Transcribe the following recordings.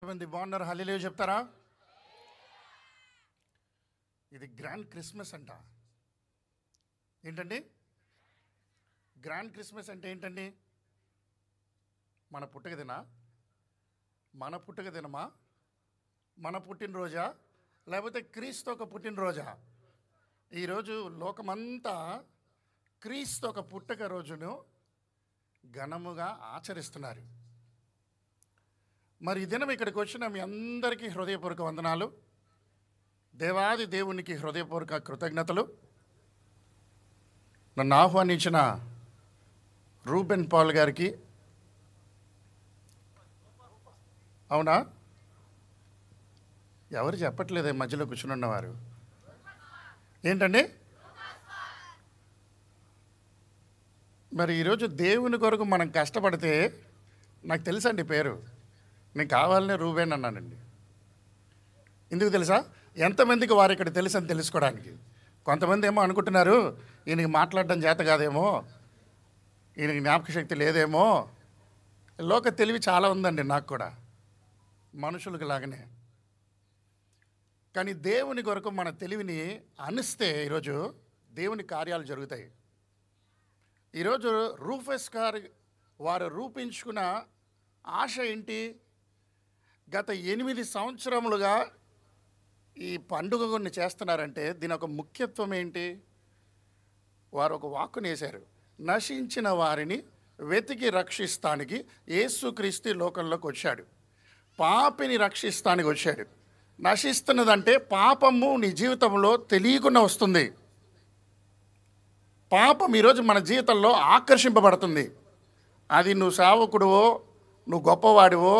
ఎంతమంది బాగున్నారు? హల్లెలూయా చెప్తారా? ఇది గ్రాండ్ క్రిస్మస్ అంట. ఏంటండి గ్రాండ్ క్రిస్మస్ అంటే? ఏంటండి? మన పుట్టుక దినా? మన పుట్టుక దినమా? మన పుట్టినరోజా? లేకపోతే క్రీస్తు ఒక పుట్టినరోజా? ఈరోజు లోకమంతా క్రీస్తు ఒక పుట్టుక రోజును ఘనముగా ఆచరిస్తున్నారు. మరి ఈ దినం ఇక్కడికి వచ్చిన మీ అందరికీ హృదయపూర్వక వందనాలు. దేవాది దేవునికి హృదయపూర్వక కృతజ్ఞతలు. నన్ను ఆహ్వానించిన రూబెన్ పాల్ గారికి, అవునా ఎవరు చెప్పట్లేదే మధ్యలో కూర్చుని ఉన్నవారు? ఏంటండి? మరి ఈరోజు దేవుని కొరకు మనం కష్టపడితే, నాకు తెలుసండి పేరు, నేను కావాలనే రూబెన్ అన్నానండి. ఎందుకు తెలుసా? ఎంతమందికి వారు ఇక్కడ తెలుసని తెలుసుకోవడానికి. కొంతమంది ఏమో అనుకుంటున్నారు ఈయనకి మాట్లాడడం చేత కాదేమో, ఈయనకి జ్ఞాపక శక్తి లేదేమో. లోక తెలివి చాలా ఉందండి నాకు కూడా, మనుషులకు లాగానే. కానీ దేవుని కొరకు మన తెలివిని అనిస్తే ఈరోజు దేవుని కార్యాలు జరుగుతాయి. ఈరోజు రూఫస్ గారు వారు రూపించుకున్న ఆశ ఏంటి? గత 8 సంవత్సరములుగా ఈ పండుగ కొన్ని చేస్తున్నారంటే దీని ఒక ముఖ్యత్వం ఏంటి? వారు ఒక వాక్కుని వేశారు, నశించిన వారిని వెతికి రక్షిస్తానికి యేసుక్రీస్తు లోకంలోకి వచ్చాడు, పాపిని రక్షిస్తానికి వచ్చాడు. నశిస్తున్నదంటే పాపము నీ జీవితంలో తెలియకుండా వస్తుంది. పాపం ఈరోజు మన జీవితంలో ఆకర్షింపబడుతుంది. అది నువ్వు సేవకుడివో, నువ్వు గొప్పవాడివో,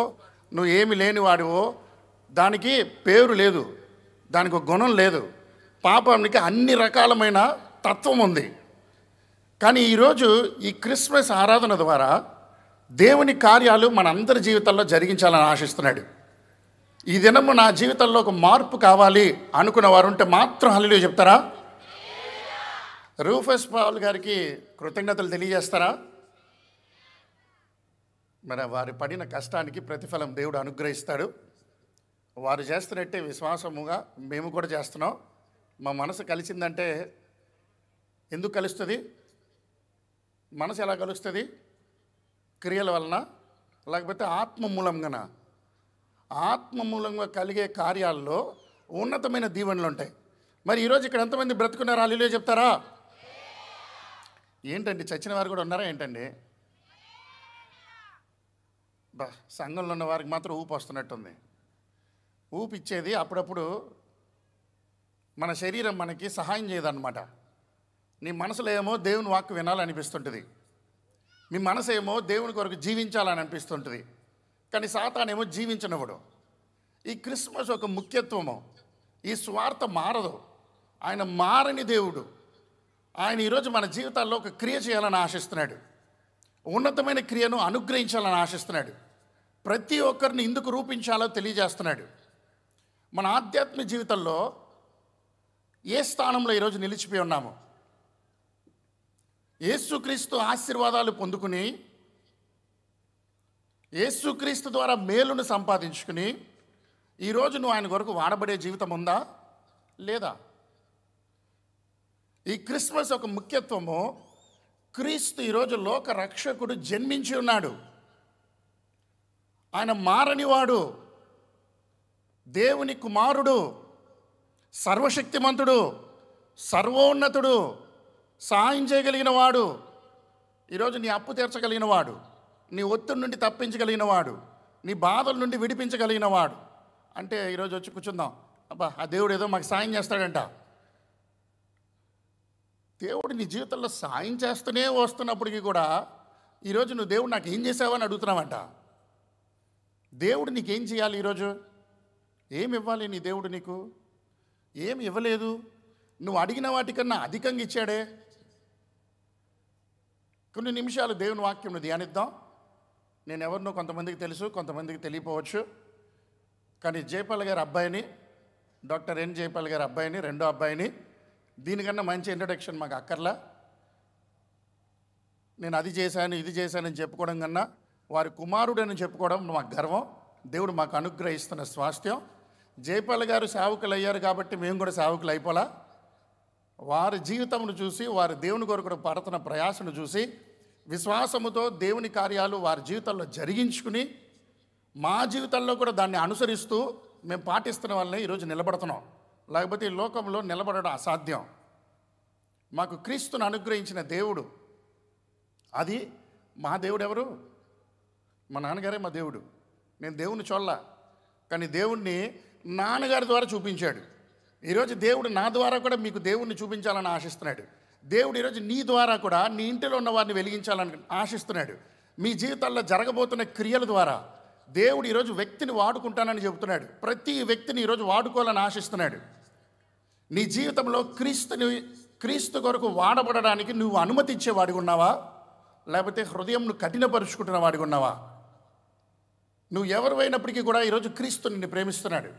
నువ్వు ఏమి లేనివాడివో, దానికి పేరు లేదు, దానికి ఒక గుణం లేదు. పాపానికి అన్ని రకాలమైన తత్వం ఉంది. కానీ ఈరోజు ఈ క్రిస్మస్ ఆరాధన ద్వారా దేవుని కార్యాలు మనందరి జీవితంలో జరిగించాలని ఆశిస్తున్నాడు. ఈ దినము నా జీవితంలో ఒక మార్పు కావాలి అనుకున్న వారు ఉంటే మాత్రం హల్లెలూయా చెప్తారా? రూఫస్ పాల్ గారికి కృతజ్ఞతలు తెలియజేస్తారా? మరి వారు పడిన కష్టానికి ప్రతిఫలం దేవుడు అనుగ్రహిస్తాడు. వారు చేస్తున్నట్టే విశ్వాసముగా మేము కూడా చేస్తున్నాం. మా మనసు కలిసిందంటే, ఎందుకు కలుస్తుంది? మనసు ఎలా కలుస్తుంది? క్రియల వలన, లేకపోతే ఆత్మ మూలంగానా? ఆత్మ మూలంగా కలిగే కార్యాల్లో ఉన్నతమైన దీవెనలు ఉంటాయి. మరి ఈరోజు ఇక్కడ ఎంతమంది బ్రతుకున్నారు? హల్లెలూయా చెప్తారా? ఏంటండి చచ్చిన వారు కూడా ఉన్నారా ఏంటండి? సంఘంలో ఉన్న వారికి మాత్రం ఊపు వస్తున్నట్టుంది. ఊపి ఇచ్చేది అప్పుడప్పుడు మన శరీరం మనకి సహాయం చేయదన్నమాట. నీ మనసులో ఏమో దేవుని వాక్కు వినాలనిపిస్తుంటుంది, మీ మనసు ఏమో దేవుని కొరకు జీవించాలని అనిపిస్తుంటుంది. కానీ సాతానేమో జీవించనివ్వడు. ఈ క్రిస్మస్ ఒక ముఖ్యత్వము. ఈ స్వార్థ మారదు. ఆయన మారని దేవుడు. ఆయన ఈరోజు మన జీవితాల్లో ఒక క్రియ చేయాలని ఆశిస్తున్నాడు. ఉన్నతమైన క్రియను అనుగ్రహించాలని ఆశిస్తున్నాడు. ప్రతి ఒక్కరిని ఎందుకు రూపించాలో తెలియజేస్తున్నాడు. మన ఆధ్యాత్మిక జీవితంలో ఏ స్థానంలో ఈరోజు నిలిచిపోయి ఉన్నాము? యేసుక్రీస్తు ఆశీర్వాదాలు పొందుకుని, యేసుక్రీస్తు ద్వారా మేలును సంపాదించుకుని ఈరోజు నువ్వు ఆయన కొరకు వాడబడే జీవితం ఉందా లేదా? ఈ క్రిస్మస్ ఒక ముఖ్యత్వము. క్రీస్తు ఈరోజు లోక రక్షకుడు జన్మించి ఉన్నాడు. ఆయన మారనివాడు, దేవుని కుమారుడు, సర్వశక్తిమంతుడు, సర్వోన్నతుడు, సహాయం చేయగలిగిన వాడు, ఈరోజు నీ అప్పు తీర్చగలిగిన వాడు, నీ ఒత్తిడి నుండి తప్పించగలిగిన వాడు, నీ బాధల నుండి విడిపించగలిగిన వాడు. అంటే ఈరోజు వచ్చి కూర్చుందాం, అబ్బా ఆ దేవుడు ఏదో మాకు సాయం చేస్తాడంట. దేవుడు నీ జీవితంలో సాయం చేస్తూనే వస్తున్నప్పటికీ కూడా ఈరోజు నువ్వు దేవుడు నాకు ఏం చేసావని అడుగుతున్నావంట. దేవుడు నీకేం చేయాలి? ఈరోజు ఏమి ఇవ్వాలి నీ దేవుడు? నీకు ఏమి ఇవ్వలేదు. నువ్వు అడిగిన వాటికన్నా అధికంగా ఇచ్చాడే. కొన్ని నిమిషాలు దేవుని వాక్యంను ధ్యానిద్దాం. నేను ఎవరినో కొంతమందికి తెలుసు, కొంతమందికి తెలియపోవచ్చు. కానీ జయపాల్ గారి అబ్బాయిని, డాక్టర్ ఎన్ జయపాల్ గారి అబ్బాయిని, రెండో అబ్బాయిని, దీనికన్నా మంచి ఇంట్రడక్షన్ మాకు అక్కర్లా. నేను అది చేశాను ఇది చేశానని చెప్పుకోవడం కన్నా వారి కుమారుడని చెప్పుకోవడం మాకు గర్వం. దేవుడు మాకు అనుగ్రహిస్తున్న స్వాస్థ్యం. జయపాల్ గారు సేవకులు అయ్యారు కాబట్టి మేము కూడా సేవకులు అయిపోలా. వారి జీవితమును చూసి, వారి దేవుని కొరకు పడుతున్న ప్రయాసను చూసి, విశ్వాసముతో దేవుని కార్యాలు వారి జీవితంలో జరిగించుకుని, మా జీవితాల్లో కూడా దాన్ని అనుసరిస్తూ మేము పాటిస్తున్న వల్లనే ఈరోజు నిలబడుతున్నాం. లేకపోతే ఈ లోకంలో నిలబడడం అసాధ్యం. మాకు క్రీస్తును అనుగ్రహించిన దేవుడు, అది మా దేవుడు ఎవరు? మా నాన్నగారే మా దేవుడు. నేను దేవుణ్ణి చూడలా, కానీ దేవుణ్ణి నాన్నగారి ద్వారా చూపించాడు. ఈరోజు దేవుడు నా ద్వారా కూడా మీకు దేవుణ్ణి చూపించాలని ఆశిస్తున్నాడు. దేవుడు ఈరోజు నీ ద్వారా కూడా నీ ఇంటిలో ఉన్న వారిని వెలిగించాలని ఆశిస్తున్నాడు. మీ జీవితాల్లో జరగబోతున్న క్రియల ద్వారా దేవుడు ఈరోజు వ్యక్తిని వాడుకుంటానని చెబుతున్నాడు. ప్రతి వ్యక్తిని ఈరోజు వాడుకోవాలని ఆశిస్తున్నాడు. నీ జీవితంలో క్రీస్తు కొరకు వాడబడడానికి నువ్వు అనుమతి ఇచ్చేవాడిగా ఉన్నావా? లేకపోతే హృదయంను కఠినపరుచుకుంటున్న వాడిగా ఉన్నావా? నువ్వు ఎవరు అయినప్పటికీ కూడా ఈరోజు క్రీస్తు నిన్ను ప్రేమిస్తున్నాడు.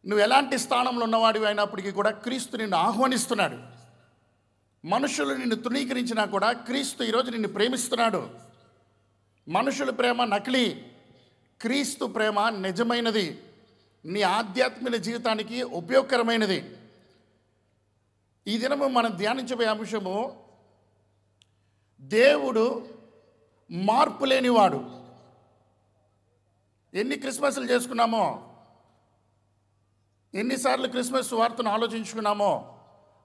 నువ్వు ఎలాంటి స్థానంలో ఉన్నవాడివి అయినప్పటికీ కూడా క్రీస్తు నిన్ను ఆహ్వానిస్తున్నాడు. మనుషులు నిన్ను తృణీకరించినా కూడా క్రీస్తు ఈరోజు నిన్ను ప్రేమిస్తున్నాడు. మనుషుల ప్రేమ నకిలీ, క్రీస్తు ప్రేమ నిజమైనది, నీ ఆధ్యాత్మిక జీవితానికి ఉపయోగకరమైనది. ఈ దినము మనం ధ్యానించబోయే అంశము, దేవుడు మార్పు లేనివాడు. ఎన్ని క్రిస్మస్లు చేసుకున్నామో, ఎన్నిసార్లు క్రిస్మస్ వార్తను ఆలోచించుకున్నామో,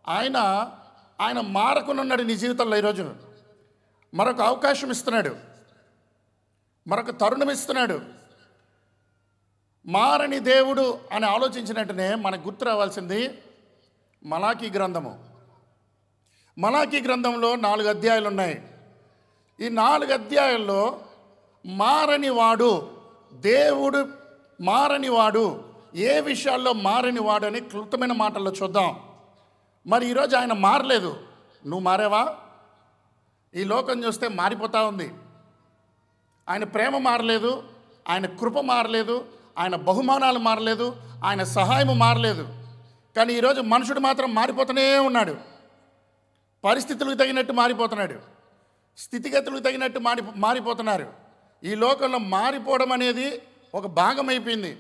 ఆయన మారకునున్నాడు. నీ జీవితంలో ఈరోజు మరొక అవకాశం ఇస్తున్నాడు, మరొక తరుణం ఇస్తున్నాడు. మారని దేవుడు అని ఆలోచించినట్టునే మనకు గుర్తు రావాల్సింది మలాకీ గ్రంథము. మలాకీ గ్రంథంలో 4 అధ్యాయాలు ఉన్నాయి. ఈ 4 అధ్యాయాల్లో మారనివాడు, దేవుడు మారనివాడు, ఏ విషయాల్లో మారనివాడు అని క్లుప్తమైన మాటల్లో చూద్దాం. మరి ఈరోజు ఆయన మారలేదు. నువ్వు మారావా? ఈ లోకం చూస్తే మారిపోతూ ఉంది. ఆయన ప్రేమ మారలేదు, ఆయన కృప మారలేదు, ఆయన బహుమానాలు మారలేదు, ఆయన సహాయం మారలేదు. కానీ ఈరోజు మనుషుడు మాత్రం మారిపోతూనే ఉన్నాడు. పరిస్థితులకు తగినట్టు మారిపోతున్నాడు, స్థితిగతులకు తగినట్టు మారిపోతున్నారు. ఈ లోకంలో మారిపోవడం అనేది ఒక భాగం అయిపోయింది.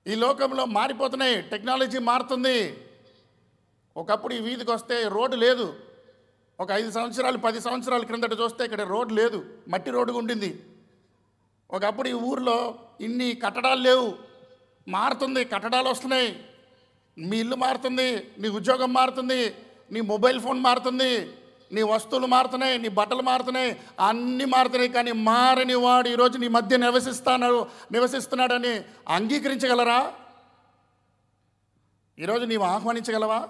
ఈ లోకంలో మారిపోతున్నాయి, టెక్నాలజీ మారుతుంది. ఒకప్పుడు ఈ వీధికి వస్తే రోడ్డు లేదు. ఒక 5 సంవత్సరాలు 10 సంవత్సరాల క్రిందట చూస్తే ఇక్కడ రోడ్డు లేదు, మట్టి రోడ్డుగా ఉండింది. ఒకప్పుడు ఈ ఊర్లో ఇన్ని కట్టడాలు లేవు. మారుతుంది, కట్టడాలు వస్తున్నాయి. మీ ఇల్లు మారుతుంది, నీ ఉద్యోగం మారుతుంది, నీ మొబైల్ ఫోన్ మారుతుంది, నీ వస్తువులు మారుతున్నాయి, నీ బట్టలు మారుతున్నాయి, అన్నీ మారుతున్నాయి. కానీ మారని వాడు ఈరోజు నీ మధ్య నివసిస్తున్నాడని అంగీకరించగలరా? ఈరోజు నీవు ఆహ్వానించగలవా?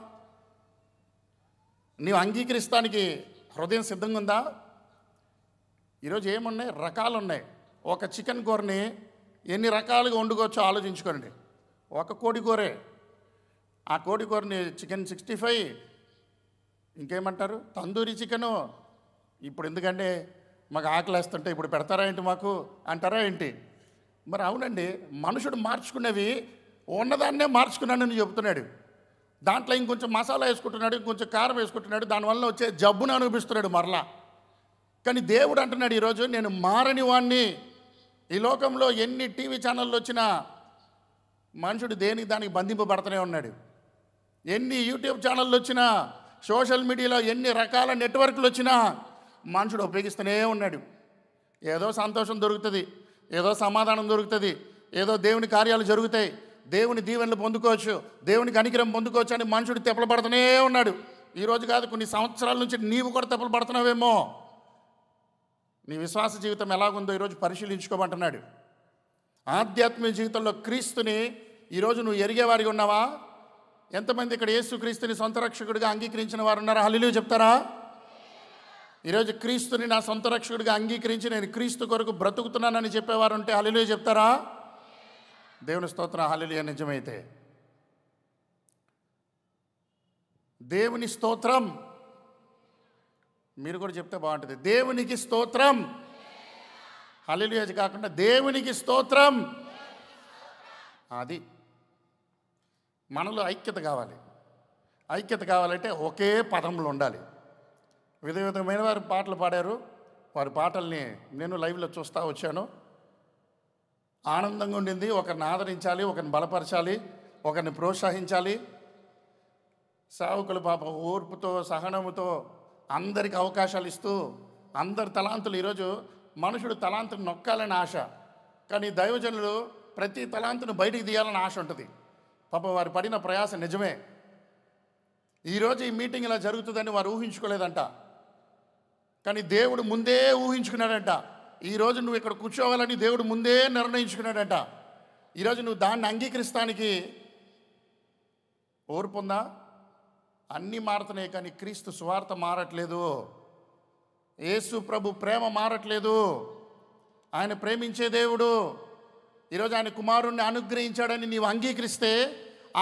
నీవు అంగీకరిస్తానికి హృదయం సిద్ధంగా ఉందా? ఈరోజు ఏమున్నాయి? రకాలు ఉన్నాయి. ఒక చికెన్ కూరని ఎన్ని రకాలుగా వండుకోవచ్చో ఆలోచించుకోండి. ఒక కోడి కూరే, ఆ కోడి కూరని చికెన్ 65, ఇంకేమంటారు, తందూరి చికెను. ఇప్పుడు ఎందుకంటే మాకు ఆకలేస్తుంటే ఇప్పుడు పెడతారా ఏంటి మాకు అంటారా ఏంటి? మరి అవునండి, మనుషుడు మార్చుకునేవి ఉన్నదాన్నే మార్చుకున్నానని చెబుతున్నాడు. దాంట్లో ఇంకొంచెం మసాలా వేసుకుంటున్నాడు, ఇంకొంచెం కారం వేసుకుంటున్నాడు, దానివల్ల వచ్చే జబ్బును అనుభవిస్తున్నాడు మరలా. కానీ దేవుడు అంటున్నాడు ఈరోజు, నేను మారని వాణ్ణి. ఈ లోకంలో ఎన్ని టీవీ ఛానళ్ళు వచ్చినా మనుషుడు దేనికి దానికి బంధింపబడుతూనే ఉన్నాడు. ఎన్ని యూట్యూబ్ ఛానళ్ళు వచ్చినా, సోషల్ మీడియాలో ఎన్ని రకాల నెట్వర్క్లు వచ్చినా మనుషుడు ఉపయోగిస్తూనే ఉన్నాడు. ఏదో సంతోషం దొరుకుతుంది, ఏదో సమాధానం దొరుకుతుంది, ఏదో దేవుని కార్యాలు జరుగుతాయి, దేవుని దీవెనలు పొందుకోవచ్చు, దేవునికి అనుగ్రహం పొందుకోవచ్చు అని మనుషుడు తెప్పలపడుతూనే ఉన్నాడు. ఈరోజు కాదు, కొన్ని సంవత్సరాల నుంచి నీవు కూడా తెప్పలపడుతున్నావేమో. నీ విశ్వాస జీవితం ఎలాగుందో ఈరోజు పరిశీలించుకోమంటున్నాడు. ఆధ్యాత్మిక జీవితంలో క్రీస్తుని ఈరోజు నువ్వు ఎరిగేవారిగా ఉన్నావా? ఎంతమంది ఇక్కడ యేసు క్రీస్తుని సొంత రక్షకుడిగా అంగీకరించిన వారు ఉన్నారా? హల్లెలూయా చెప్తారా? ఈరోజు క్రీస్తుని నా సొంత రక్షకుడిగా అంగీకరించి నేను క్రీస్తు కొరకు బ్రతుకుతున్నానని చెప్పేవారు ఉంటే హల్లెలూయా చెప్తారా? దేవుని స్తోత్రం. హల్లెలూయా. నిజమైతే దేవుని స్తోత్రం. మీరు కూడా చెప్తే బాగుంటుంది. దేవునికి స్తోత్రం. హల్లెలూయా కాకుండా దేవునికి స్తోత్రం. అది మనలో ఐక్యత కావాలి. ఐక్యత కావాలంటే ఒకే పదంలో ఉండాలి. విధమైన వారు పాటలు పాడారు. వారి పాటల్ని నేను లైవ్లో చూస్తూ వచ్చాను. ఆనందంగా ఉండింది. ఒకరిని ఆదరించాలి, ఒకరిని బలపరచాలి, ఒకరిని ప్రోత్సహించాలి. సేవకులు పాపం ఓర్పుతో సహనముతో అందరికి అవకాశాలు ఇస్తూ అందరి తలాంతులు. ఈరోజు మనుషుడు తలాంతును నొక్కాలని ఆశ, కానీ దైవజనులు ప్రతి తలాంతును బయటికి తీయాలని ఆశ ఉంటుంది. పాపం వారు పడిన ప్రయాస నిజమే. ఈరోజు ఈ మీటింగ్ ఇలా జరుగుతుందని వారు ఊహించుకోలేదంట, కానీ దేవుడు ముందే ఊహించుకున్నాడంట. ఈరోజు నువ్వు ఇక్కడ కూర్చోవాలని దేవుడు ముందే నిర్ణయించుకున్నాడంట. ఈరోజు నువ్వు దాన్ని అంగీకరిస్తానికి ఓర్పు ఉందా? అన్నీ మారుతున్నాయి, కానీ క్రీస్తు సువార్త మారట్లేదు. యేసు ప్రభు ప్రేమ మారట్లేదు. ఆయన ప్రేమించే దేవుడు. ఈరోజు ఆయన కుమారుణ్ణి అనుగ్రహించాడని నీవు అంగీకరిస్తే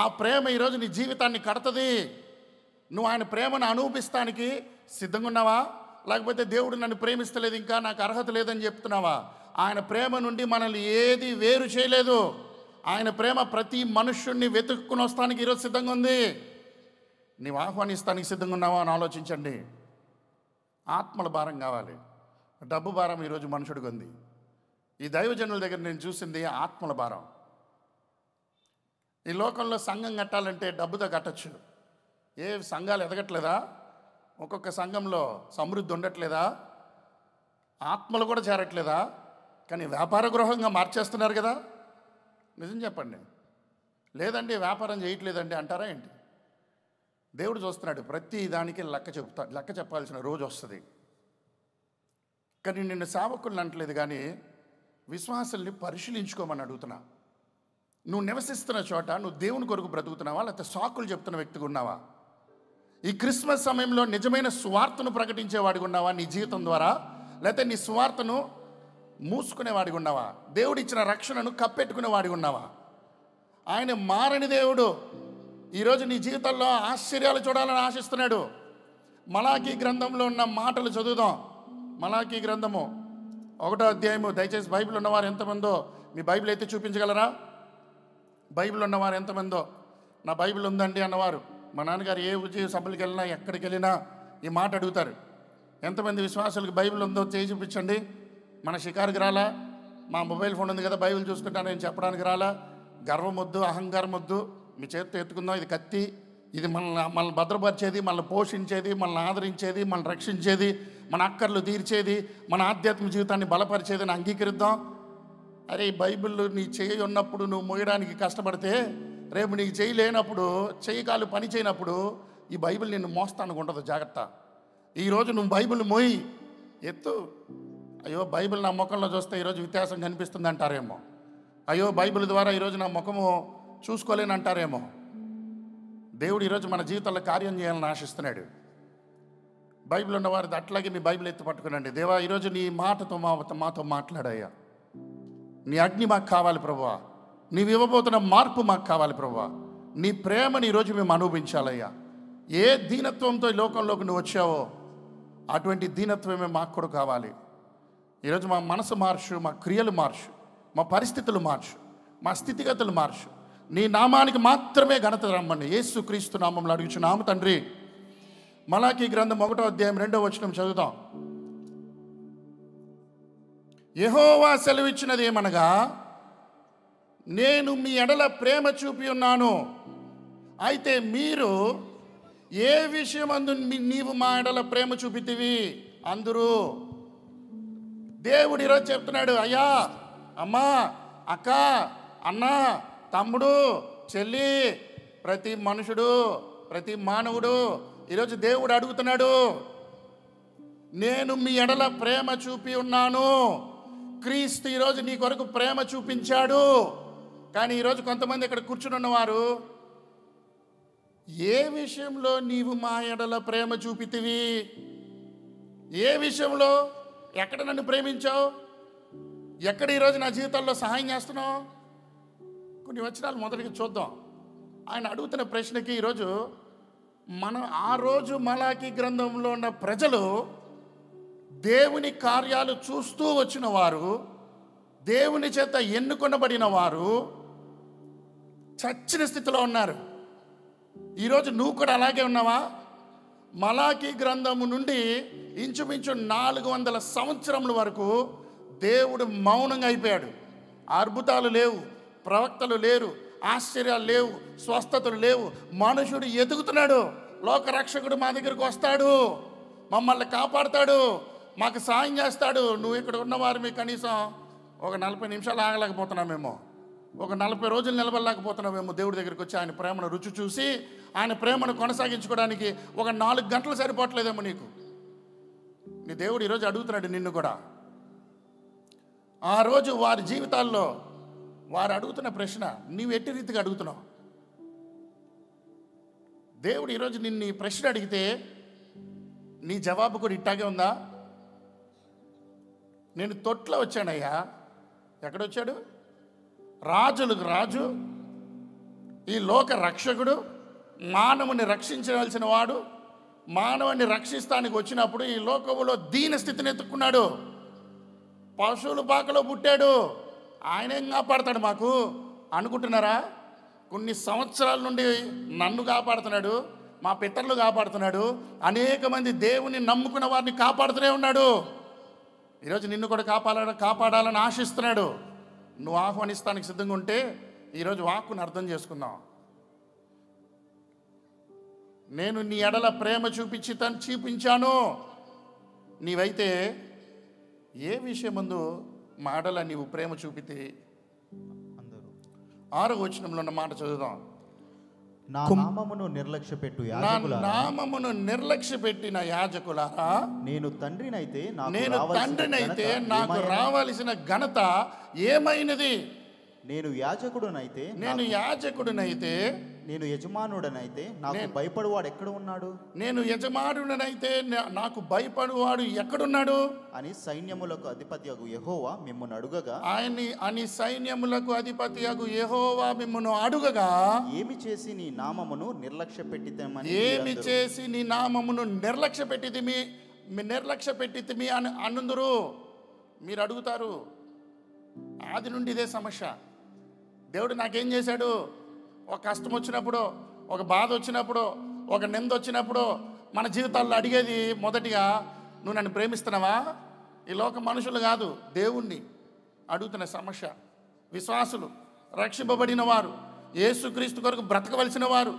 ఆ ప్రేమ ఈరోజు నీ జీవితాన్ని కడతది. నువ్వు ఆయన ప్రేమను అనుభవిస్తానికి సిద్ధంగా ఉన్నావా? లేకపోతే దేవుడు నన్ను ప్రేమిస్తలేదు, ఇంకా నాకు అర్హత లేదని చెప్తున్నావా? ఆయన ప్రేమ నుండి మనల్ని ఏది వేరు చేయలేదు. ఆయన ప్రేమ ప్రతి మనుష్యుణ్ణి వెతుక్కుని వస్తానికి ఈరోజు సిద్ధంగా ఉంది. నీవు ఆహ్వానిస్తానికి సిద్ధంగా ఉన్నావా అని ఆలోచించండి. ఆత్మల భారం కావాలి, డబ్బు భారం ఈరోజు మనుషుడికి ఉంది. ఈ దైవజనుల దగ్గర నేను చూసింది ఆత్మల భారం. ఈ లోకంలో సంఘం కట్టాలంటే డబ్బుతో కట్టచ్చు. ఏ సంఘాలు ఎదగట్లేదా? ఒక్కొక్క సంఘంలో సమృద్ధి ఉండట్లేదా? ఆత్మలు కూడా చేరట్లేదా? కానీ వ్యాపార గృహంగా మార్చేస్తున్నారు కదా. నిజం చెప్పండి. లేదండి వ్యాపారం చేయట్లేదండి అంటారా ఏంటి? దేవుడు చూస్తున్నాడు. ప్రతి దానికి లెక్క చెప్పాల్సిన రోజు వస్తుంది. కానీ నిన్ను సేవకులను అంటలేదు, కానీ విశ్వాసాల్ని పరిశీలించుకోమని అడుగుతున్నా. నువ్వు నివసిస్తున్న చోట నువ్వు దేవుని కొరకు బ్రతుకుతున్నావా, లేకపోతే సాకులు చెప్తున్న వ్యక్తిగా ఉన్నావా? ఈ క్రిస్మస్ సమయంలో నిజమైన సువార్తను ప్రకటించేవాడిగా ఉన్నావా నీ జీవితం ద్వారా, లేకపోతే నీ సువార్తను మూసుకునేవాడిగా ఉన్నావా? దేవుడిచ్చిన రక్షణను కప్పెట్టుకునేవాడిగా ఉన్నావా? ఆయన మారని దేవుడు. ఈరోజు నీ జీవితంలో ఆశ్చర్యాలు చూడాలని ఆశిస్తున్నాడు. మలాకీ గ్రంథంలో ఉన్న మాటలు చదువుదాం. మలాకీ గ్రంథము 1వ అధ్యాయము. దయచేసి బైబిల్ ఉన్నవారు ఎంతమందో మీ బైబిల్ అయితే చూపించగలరా? బైబిల్ ఉన్నవారు ఎంతమందో? నా బైబిల్ ఉందండి అన్నవారు. మా నాన్నగారు ఏ ఉద్యోగ సభలకు వెళ్ళినా ఎక్కడికి వెళ్ళినా ఈ మాట అడుగుతారు. ఎంతమంది విశ్వాసులకు బైబిల్ ఉందో చేయి చూపించండి. మన షికారుకి రాలా, మా మొబైల్ ఫోన్ ఉంది కదా బైబిల్ చూసుకుంటాను నేను చెప్పడానికి రాలా. గర్వం వద్దు, అహంకారం వద్దు. మీ చేతితో ఎత్తుకుందాం. ఇది కత్తి. ఇది మనల్ని భద్రపరిచేది, మనల్ని పోషించేది, మనల్ని ఆదరించేది, మనల్ని రక్షించేది, మన అక్కర్లు తీర్చేది, మన ఆధ్యాత్మిక జీవితాన్ని బలపరిచేదని అంగీకరిద్దాం. అరే ఈ బైబిల్ నీ చేయి ఉన్నప్పుడు నువ్వు మోయడానికి కష్టపడితే రేపు నీకు చేయి లేనప్పుడు, చేయి కాలు పని చేయనప్పుడు ఈ బైబిల్ నిన్ను మోస్తానికి ఉండదు. జాగ్రత్త. ఈరోజు నువ్వు బైబిల్ మోయి ఎత్తు. అయ్యో బైబిల్ నా ముఖంలో చూస్తే ఈరోజు వ్యత్యాసం కనిపిస్తుంది అంటారేమో. అయ్యో బైబిల్ ద్వారా ఈరోజు నా ముఖము చూసుకోలేని అంటారేమో. దేవుడు ఈరోజు మన జీవితంలో కార్యం చేయాలని ఆశిస్తున్నాడు. బైబిల్ ఉన్నవారిది అట్లాగే మీ బైబిల్ ఎత్తి పట్టుకునండి. దేవా ఈరోజు నీ మాటతో మాతో మాట్లాడాయ్యా. నీ అగ్ని మాకు కావాలి ప్రభువా. నీవు ఇవ్వబోతున్న మార్పు మాకు కావాలి ప్రభువా. నీ ప్రేమని ఈరోజు మేము అనుభవించాలయ్యా. ఏ దీనత్వంతో ఈ లోకంలోకి నువ్వు వచ్చావో అటువంటి దీనత్వమే మాకు కూడా కావాలి. ఈరోజు మా మనసు మార్చు, మా క్రియలు మార్చు, మా పరిస్థితులు మార్చు, మా స్థితిగతులు మార్చు. నీ నామానికి మాత్రమే ఘనత రమ్మని యేసు క్రీస్తు నామంలో అడుగుచున్నాము తండ్రి. మలాకీ గ్రంథం 1వ అధ్యాయం 2వ వచనం చదువుతాం. యెహోవా సెలవిచ్చినది ఏమనగా, నేను మీ ఎడల ప్రేమ చూపి ఉన్నాను, అయితే మీరు ఏ విషయమందు నీవు మా ఎడల ప్రేమ చూపితివి అందరూ. దేవుడు ఈరోజు చెప్తున్నాడు, అయ్యా, అమ్మా, అక్క, అన్న, తమ్ముడు, చెల్లి, ప్రతి మనుషుడు, ప్రతి మానవుడు ఈరోజు దేవుడు అడుగుతున్నాడు, నేను మీ ఎడల ప్రేమ చూపి ఉన్నాను. క్రీస్తు ఈరోజు నీ కొరకు ప్రేమ చూపించాడు. కానీ ఈరోజు కొంతమంది ఇక్కడ కూర్చుని ఉన్నవారు, ఏ విషయంలో నీవు మా ఎడల ప్రేమ చూపితివి? ఏ విషయంలో? ఎక్కడ నన్ను ప్రేమించావు? ఎక్కడ ఈరోజు నా జీవితంలో సహాయం చేస్తున్నావు? కొన్ని వచనాలు మొదటిగా చూద్దాం. ఆయన అడుగుతున్న ప్రశ్నకి ఈరోజు మనం ఆ రోజు మలాకీ గ్రంథంలో ఉన్న ప్రజలు దేవుని కార్యాలు చూస్తూ వచ్చిన వారు, దేవుని చేత ఎన్నుకొనబడిన వారు చచ్చిన స్థితిలో ఉన్నారు. ఈరోజు నువ్వు కూడా అలాగే ఉన్నావా? మలాకీ గ్రంథము నుండి ఇంచుమించు 400 సంవత్సరముల వరకు దేవుడు మౌనంగా అయిపోయాడు. అద్భుతాలు లేవు, ప్రవక్తలు లేరు, ఆశ్చర్యాలు లేవు, స్వస్థతలు లేవు. మనుషుడు ఎదుగుతున్నాడు. లోకరక్షకుడు మా దగ్గరికి వస్తాడు, మమ్మల్ని కాపాడుతాడు, మాకు సాయం చేస్తాడు. నువ్వు ఇక్కడ ఉన్నవారు మీ కనీసం ఒక 40 నిమిషాలు ఆగలేకపోతున్నామేమో, ఒక 40 రోజులు నిలబడలేకపోతున్నామేమో. దేవుడి దగ్గరికి వచ్చి ఆయన ప్రేమను రుచి చూసి ఆయన ప్రేమను కొనసాగించుకోవడానికి ఒక 4 గంటలు సరిపోవట్లేదేమో నీకు. నీ దేవుడు ఈరోజు అడుగుతున్నాడు నిన్ను కూడా. ఆ రోజు వారి జీవితాల్లో వారు అడుగుతున్న ప్రశ్న నీవు ఎట్టి రీతిగా అడుగుతున్నావు? దేవుడు ఈరోజు నిన్ను ఈ ప్రశ్న అడిగితే నీ జవాబు కూడా ఇట్టాగే ఉందా? నేను తొట్లో వచ్చానయ్యా. ఎక్కడొచ్చాడు? రాజులకు రాజు, ఈ లోక రక్షకుడు, మానవుని రక్షించవలసిన వాడు, మానవుని రక్షిస్తానికి వచ్చినప్పుడు ఈ లోకములో దీన స్థితిని ఎత్తుకున్నాడు. పశువుల పాకలో పుట్టాడు. ఆయన ఏం కాపాడతాడు మాకు అనుకుంటున్నారా? కొన్ని సంవత్సరాల నుండి నన్ను కాపాడుతున్నాడు, మా పితరులు కాపాడుతున్నాడు, అనేక మంది దేవుని నమ్ముకున్న వారిని కాపాడుతూనే ఉన్నాడు. ఈరోజు నిన్ను కూడా కాపాడాలని ఆశిస్తున్నాడు. నువ్వు ఆహ్వానిస్తానికి సిద్ధంగా ఉంటే ఈరోజు వాక్కుని అర్థం చేసుకుందాం. నేను నీ ఎడల ప్రేమ చూపించాను. నీవైతే ఏ విషయం ముందు మా ఎడల నీవు ప్రేమ చూపితే? 6వ వచనంలో ఉన్న మాట చదువుదాం. నా నామమును నిర్లక్ష్యపెట్టిన యాజకులారా, నేను తండ్రినైతే నాకు రావాల్సిన ఘనత ఏమైనది? నేను యాజకుడునైతే నేను యజమానుడనైతే నాకు భయపడువాడు ఎక్కడ ఉన్నాడు? నాకు భయపడువాడు ఎక్కడున్నాడు అని సైన్యములకు అధిపతియగు యెహోవా మిమ్మును అడుగగా ఏమి చేసి నీ నామమును నిర్లక్ష్యపెట్టితిమి అని అనుందురు. మీరు అడుగుతారు. ఆది నుండి ఇదే సమస్య. దేవుడు నాకేం చేశాడు? ఒక కష్టం వచ్చినప్పుడు, ఒక బాధ వచ్చినప్పుడు, ఒక నింద వచ్చినప్పుడు మన జీవితాల్లో అడిగేది మొదటిగా, నువ్వు నన్ను ప్రేమిస్తున్నావా? ఈ లోక మనుషులు కాదు, దేవుణ్ణి అడుగుతున్న సమస్య. విశ్వాసులు, రక్షింపబడిన వారు, యేసుక్రీస్తు కొరకు బ్రతకవలసిన వారు,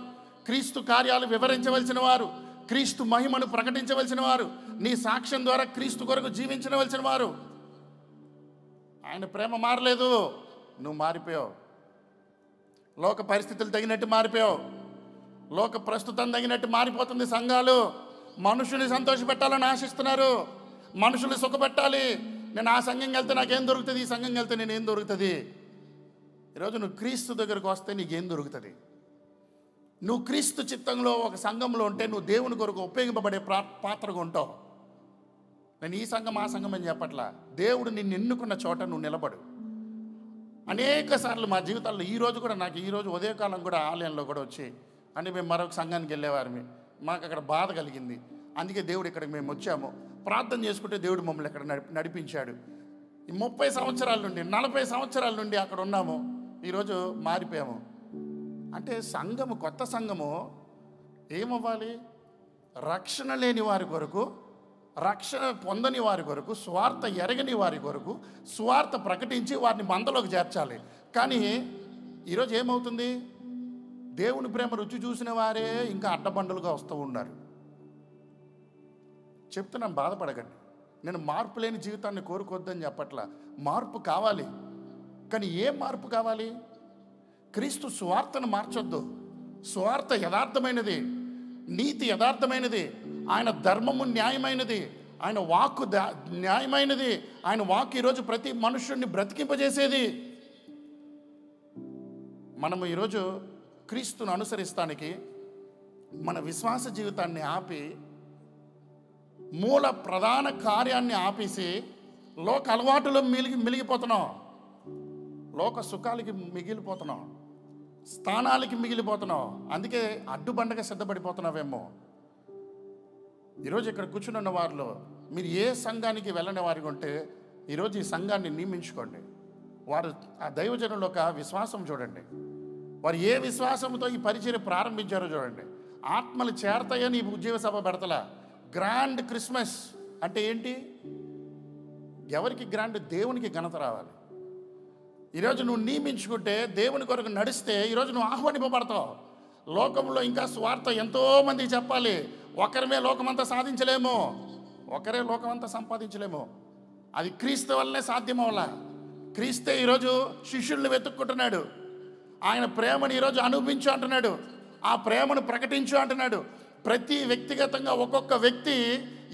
క్రీస్తు కార్యాలు వివరించవలసిన వారు, క్రీస్తు మహిమను ప్రకటించవలసిన వారు, నీ సాక్ష్యం ద్వారా క్రీస్తు కొరకు జీవించవలసిన వారు. ఆయన ప్రేమ మారలేదు, నువ్వు మారిపోయావు. లోక పరిస్థితులు తగినట్టు మారిపోయావు. లోక ప్రస్తుతం తగినట్టు మారిపోతుంది సంఘాలు. మనుషుని సంతోషపెట్టాలని ఆశిస్తున్నారు, మనుషులు సుఖపెట్టాలి. నేను ఆ సంఘంకి వెళ్తే నాకేం దొరుకుతుంది, ఈ సంఘంకి వెళ్తే నేనేం దొరుకుతుంది? ఈరోజు నువ్వు క్రీస్తు దగ్గరకు వస్తే నీకేం దొరుకుతుంది? నువ్వు క్రీస్తు చిత్తంలో ఒక సంఘంలో ఉంటే నువ్వు దేవుని కొరకు ఉపయోగింపబడే పాత్రగా ఉంటావు. నేను ఈ సంఘం ఆ సంఘం అని చెప్పట్లా. దేవుడు నిన్ను ఎన్నుకున్న చోట నువ్వు నిలబడు. అనేక సార్లు మా జీవితాల్లో ఈరోజు కూడా నాకు ఈరోజు ఉదయకాలం కూడా ఆలయంలో కూడా వచ్చి అంటే మేము మరొక సంఘానికి వెళ్ళేవారిని, మాకు అక్కడ బాధ కలిగింది. అందుకే దేవుడు ఇక్కడికి మేము వచ్చాము, ప్రార్థన చేసుకుంటే దేవుడు మమ్మల్ని ఇక్కడ నడిపించాడు. ఈ 30 సంవత్సరాల నుండి 40 సంవత్సరాల నుండి అక్కడ ఉన్నాము. ఈరోజు మారిపోయాము. అంటే సంఘము, కొత్త సంఘము ఏమవ్వాలి? రక్షణ లేని వారి కొరకు, రక్షణ పొందని వారి కొరకు, స్వార్థ ఎరగని వారి కొరకు స్వార్థ ప్రకటించి వారిని మందలోకి చేర్చాలి. కానీ ఈరోజు ఏమవుతుంది? దేవుని ప్రేమ రుచి చూసిన వారే ఇంకా అడ్డబండలుగా వస్తూ ఉన్నారు. చెప్తున్నాను, బాధపడకండి. నేను మార్పు లేని జీవితాన్ని కోరుకోవద్దని చెప్పట్లా. మార్పు కావాలి. కానీ ఏ మార్పు కావాలి? క్రీస్తు స్వార్థను మార్చొద్దు. స్వార్థ యథార్థమైనది, నీతి యథార్థమైనది, ఆయన ధర్మము న్యాయమైనది, ఆయన వాక్కు న్యాయమైనది. ఆయన వాక్కు ఈరోజు ప్రతి మనుష్యుడిని బ్రతికింపజేసేది. మనము ఈరోజు క్రీస్తును అనుసరిస్తానికి మన విశ్వాస జీవితాన్ని ఆపి, మూల ప్రధాన కార్యాన్ని ఆపేసి లోక అలవాటులో మిగిలిపోతున్నాం, లోక సుఖాలకి మిగిలిపోతున్నాం, స్థానాలకి మిగిలిపోతున్నాం. అందుకే అడ్డుబండగా సిద్ధపడిపోతున్నావేమో. ఈరోజు ఇక్కడ కూర్చున్న వారిలో మీరు ఏ సంఘానికి వెళ్ళని వారికి ఉంటే ఈరోజు ఈ సంఘాన్ని నియమించుకోండి. వారు ఆ దైవజనుల యొక్క విశ్వాసం చూడండి. వారు ఏ విశ్వాసంతో ఈ పరిచర్య ప్రారంభించారో చూడండి. ఆత్మలు చేరతాయని ఈ ఉద్యోగ సభ పెడతలా. గ్రాండ్ క్రిస్మస్ అంటే ఏంటి? ఎవరికి గ్రాండ్? దేవునికి ఘనత రావాలి. ఈరోజు నువ్వు నియమించుకుంటే, దేవుని కొరకు నడిస్తే ఈరోజు నువ్వు ఆహ్వానింపబడతావు. లోకంలో ఇంకా స్వార్థ ఎంతోమందికి చెప్పాలి. ఒకరిమే లోకమంతా సాధించలేము, ఒకరే లోకమంతా సంపాదించలేము. అది క్రీస్తు వల్లనే సాధ్యం అవ్వాల. క్రీస్తే ఈరోజు శిష్యుల్ని వెతుక్కుంటున్నాడు. ఆయన ప్రేమను ఈరోజు అనుభవించు అంటున్నాడు, ఆ ప్రేమను ప్రకటించు అంటున్నాడు. ప్రతి వ్యక్తిగతంగా ఒక్కొక్క వ్యక్తి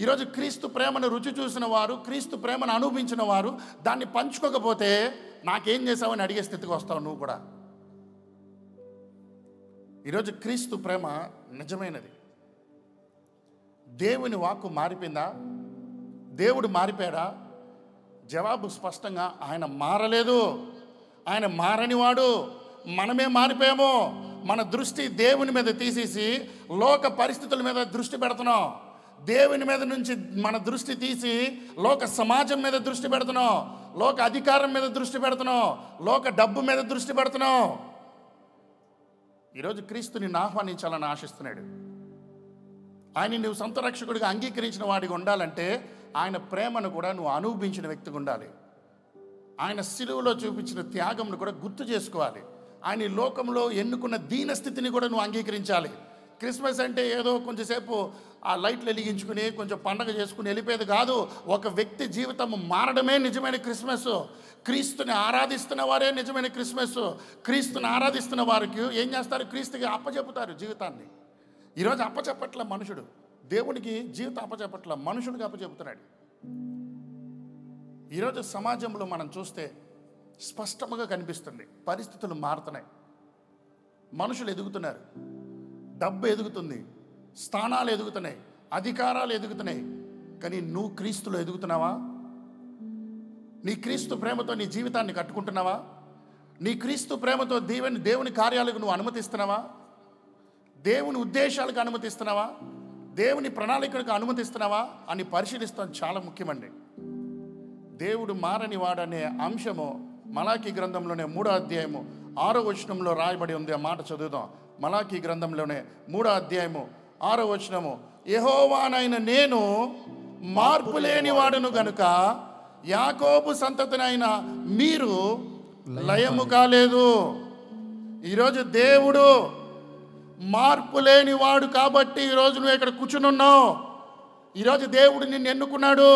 ఈరోజు క్రీస్తు ప్రేమను రుచి చూసిన వారు, క్రీస్తు ప్రేమను అనుభవించిన వారు దాన్ని పంచుకోకపోతే నాకేం చేసావని అడిగే స్థితికి వస్తావు నువ్వు కూడా. ఈరోజు క్రీస్తు ప్రేమ నిజమైనది. దేవుని వాక్కు మారిపోయిందా? దేవుడు మారిపోయాడా? జవాబు స్పష్టంగా ఆయన మారలేదు. ఆయన మారనివాడు. మనమే మారిపోయాము. మన దృష్టి దేవుని మీద తీసేసి లోక పరిస్థితుల మీద దృష్టి పెడుతున్నాం. దేవుని మీద నుంచి మన దృష్టి తీసి లోక సమాజం మీద దృష్టి పెడుతున్నాం, లోక అధికారం మీద దృష్టి పెడుతున్నాం, లోక డబ్బు మీద దృష్టి పెడుతున్నాం. ఈరోజు క్రీస్తు నిన్ను ఆహ్వానించాలని ఆశిస్తున్నాడు. ఆయన నువ్వు సొంత రక్షకుడిగా అంగీకరించిన వాడిగా ఉండాలంటే ఆయన ప్రేమను కూడా నువ్వు అనుభవించిన వ్యక్తిగా ఉండాలి. ఆయన సిలువలో చూపించిన త్యాగంను కూడా గుర్తు చేసుకోవాలి. ఆయన ఈ లోకంలో ఎన్నుకున్న దీనస్థితిని కూడా నువ్వు అంగీకరించాలి. క్రిస్మస్ అంటే ఏదో కొంచెంసేపు ఆ లైట్లు వెలిగించుకుని కొంచెం పండగ చేసుకుని వెళ్ళిపోయేది కాదు. ఒక వ్యక్తి జీవితం మారడమే నిజమైన క్రిస్మస్. క్రీస్తుని ఆరాధిస్తున్న వారే నిజమైన క్రిస్మస్. క్రీస్తుని ఆరాధిస్తున్న వారికి ఏం చేస్తారు? క్రీస్తుకి అప్పచెప్పుతారు జీవితాన్ని. ఈరోజు అప్పచెప్పట్ల మనుషుడు, దేవునికి జీవితం అప్పచెప్పట్ల, మనుషుడికి అప్పచెప్పుతున్నాడు. ఈరోజు సమాజంలో మనం చూస్తే స్పష్టంగా కనిపిస్తుంది, పరిస్థితులు మారుతున్నాయి. మనుషులు ఎదుగుతున్నారు, డబ్బు ఎదుగుతుంది, స్థానాలు ఎదుగుతున్నాయి, అధికారాలు ఎదుగుతున్నాయి. కానీ నువ్వు క్రీస్తులో ఎదుగుతున్నావా? నీ క్రీస్తు ప్రేమతో నీ జీవితాన్ని కట్టుకుంటున్నావా? నీ క్రీస్తు ప్రేమతో దేవుని కార్యాలకు నువ్వు అనుమతిస్తున్నావా? దేవుని ఉద్దేశాలకు అనుమతిస్తున్నావా? దేవుని ప్రణాళికలకు అనుమతిస్తున్నావా అని పరిశీలిస్తాం. చాలా ముఖ్యమండి. దేవుడు మారని వాడనే అంశము మలాకీ గ్రంథంలోనే 3వ అధ్యాయము 6వ వచనంలో రాయబడి ఉంది. ఆ మాట చదువుదాం. మలాకీ గ్రంథంలోనే 3వ అధ్యాయము 6వ వచనము, యెహోవానైన నేను మార్పు లేని వాడును గనుక యాకోబు సంతతినైన మీరు లయము కాలేదు. ఈరోజు దేవుడు మార్పు లేని వాడు కాబట్టి ఈరోజు నువ్వు ఇక్కడ కూర్చునున్నావు. ఈరోజు దేవుడు నిన్ను ఎన్నుకున్నాడు.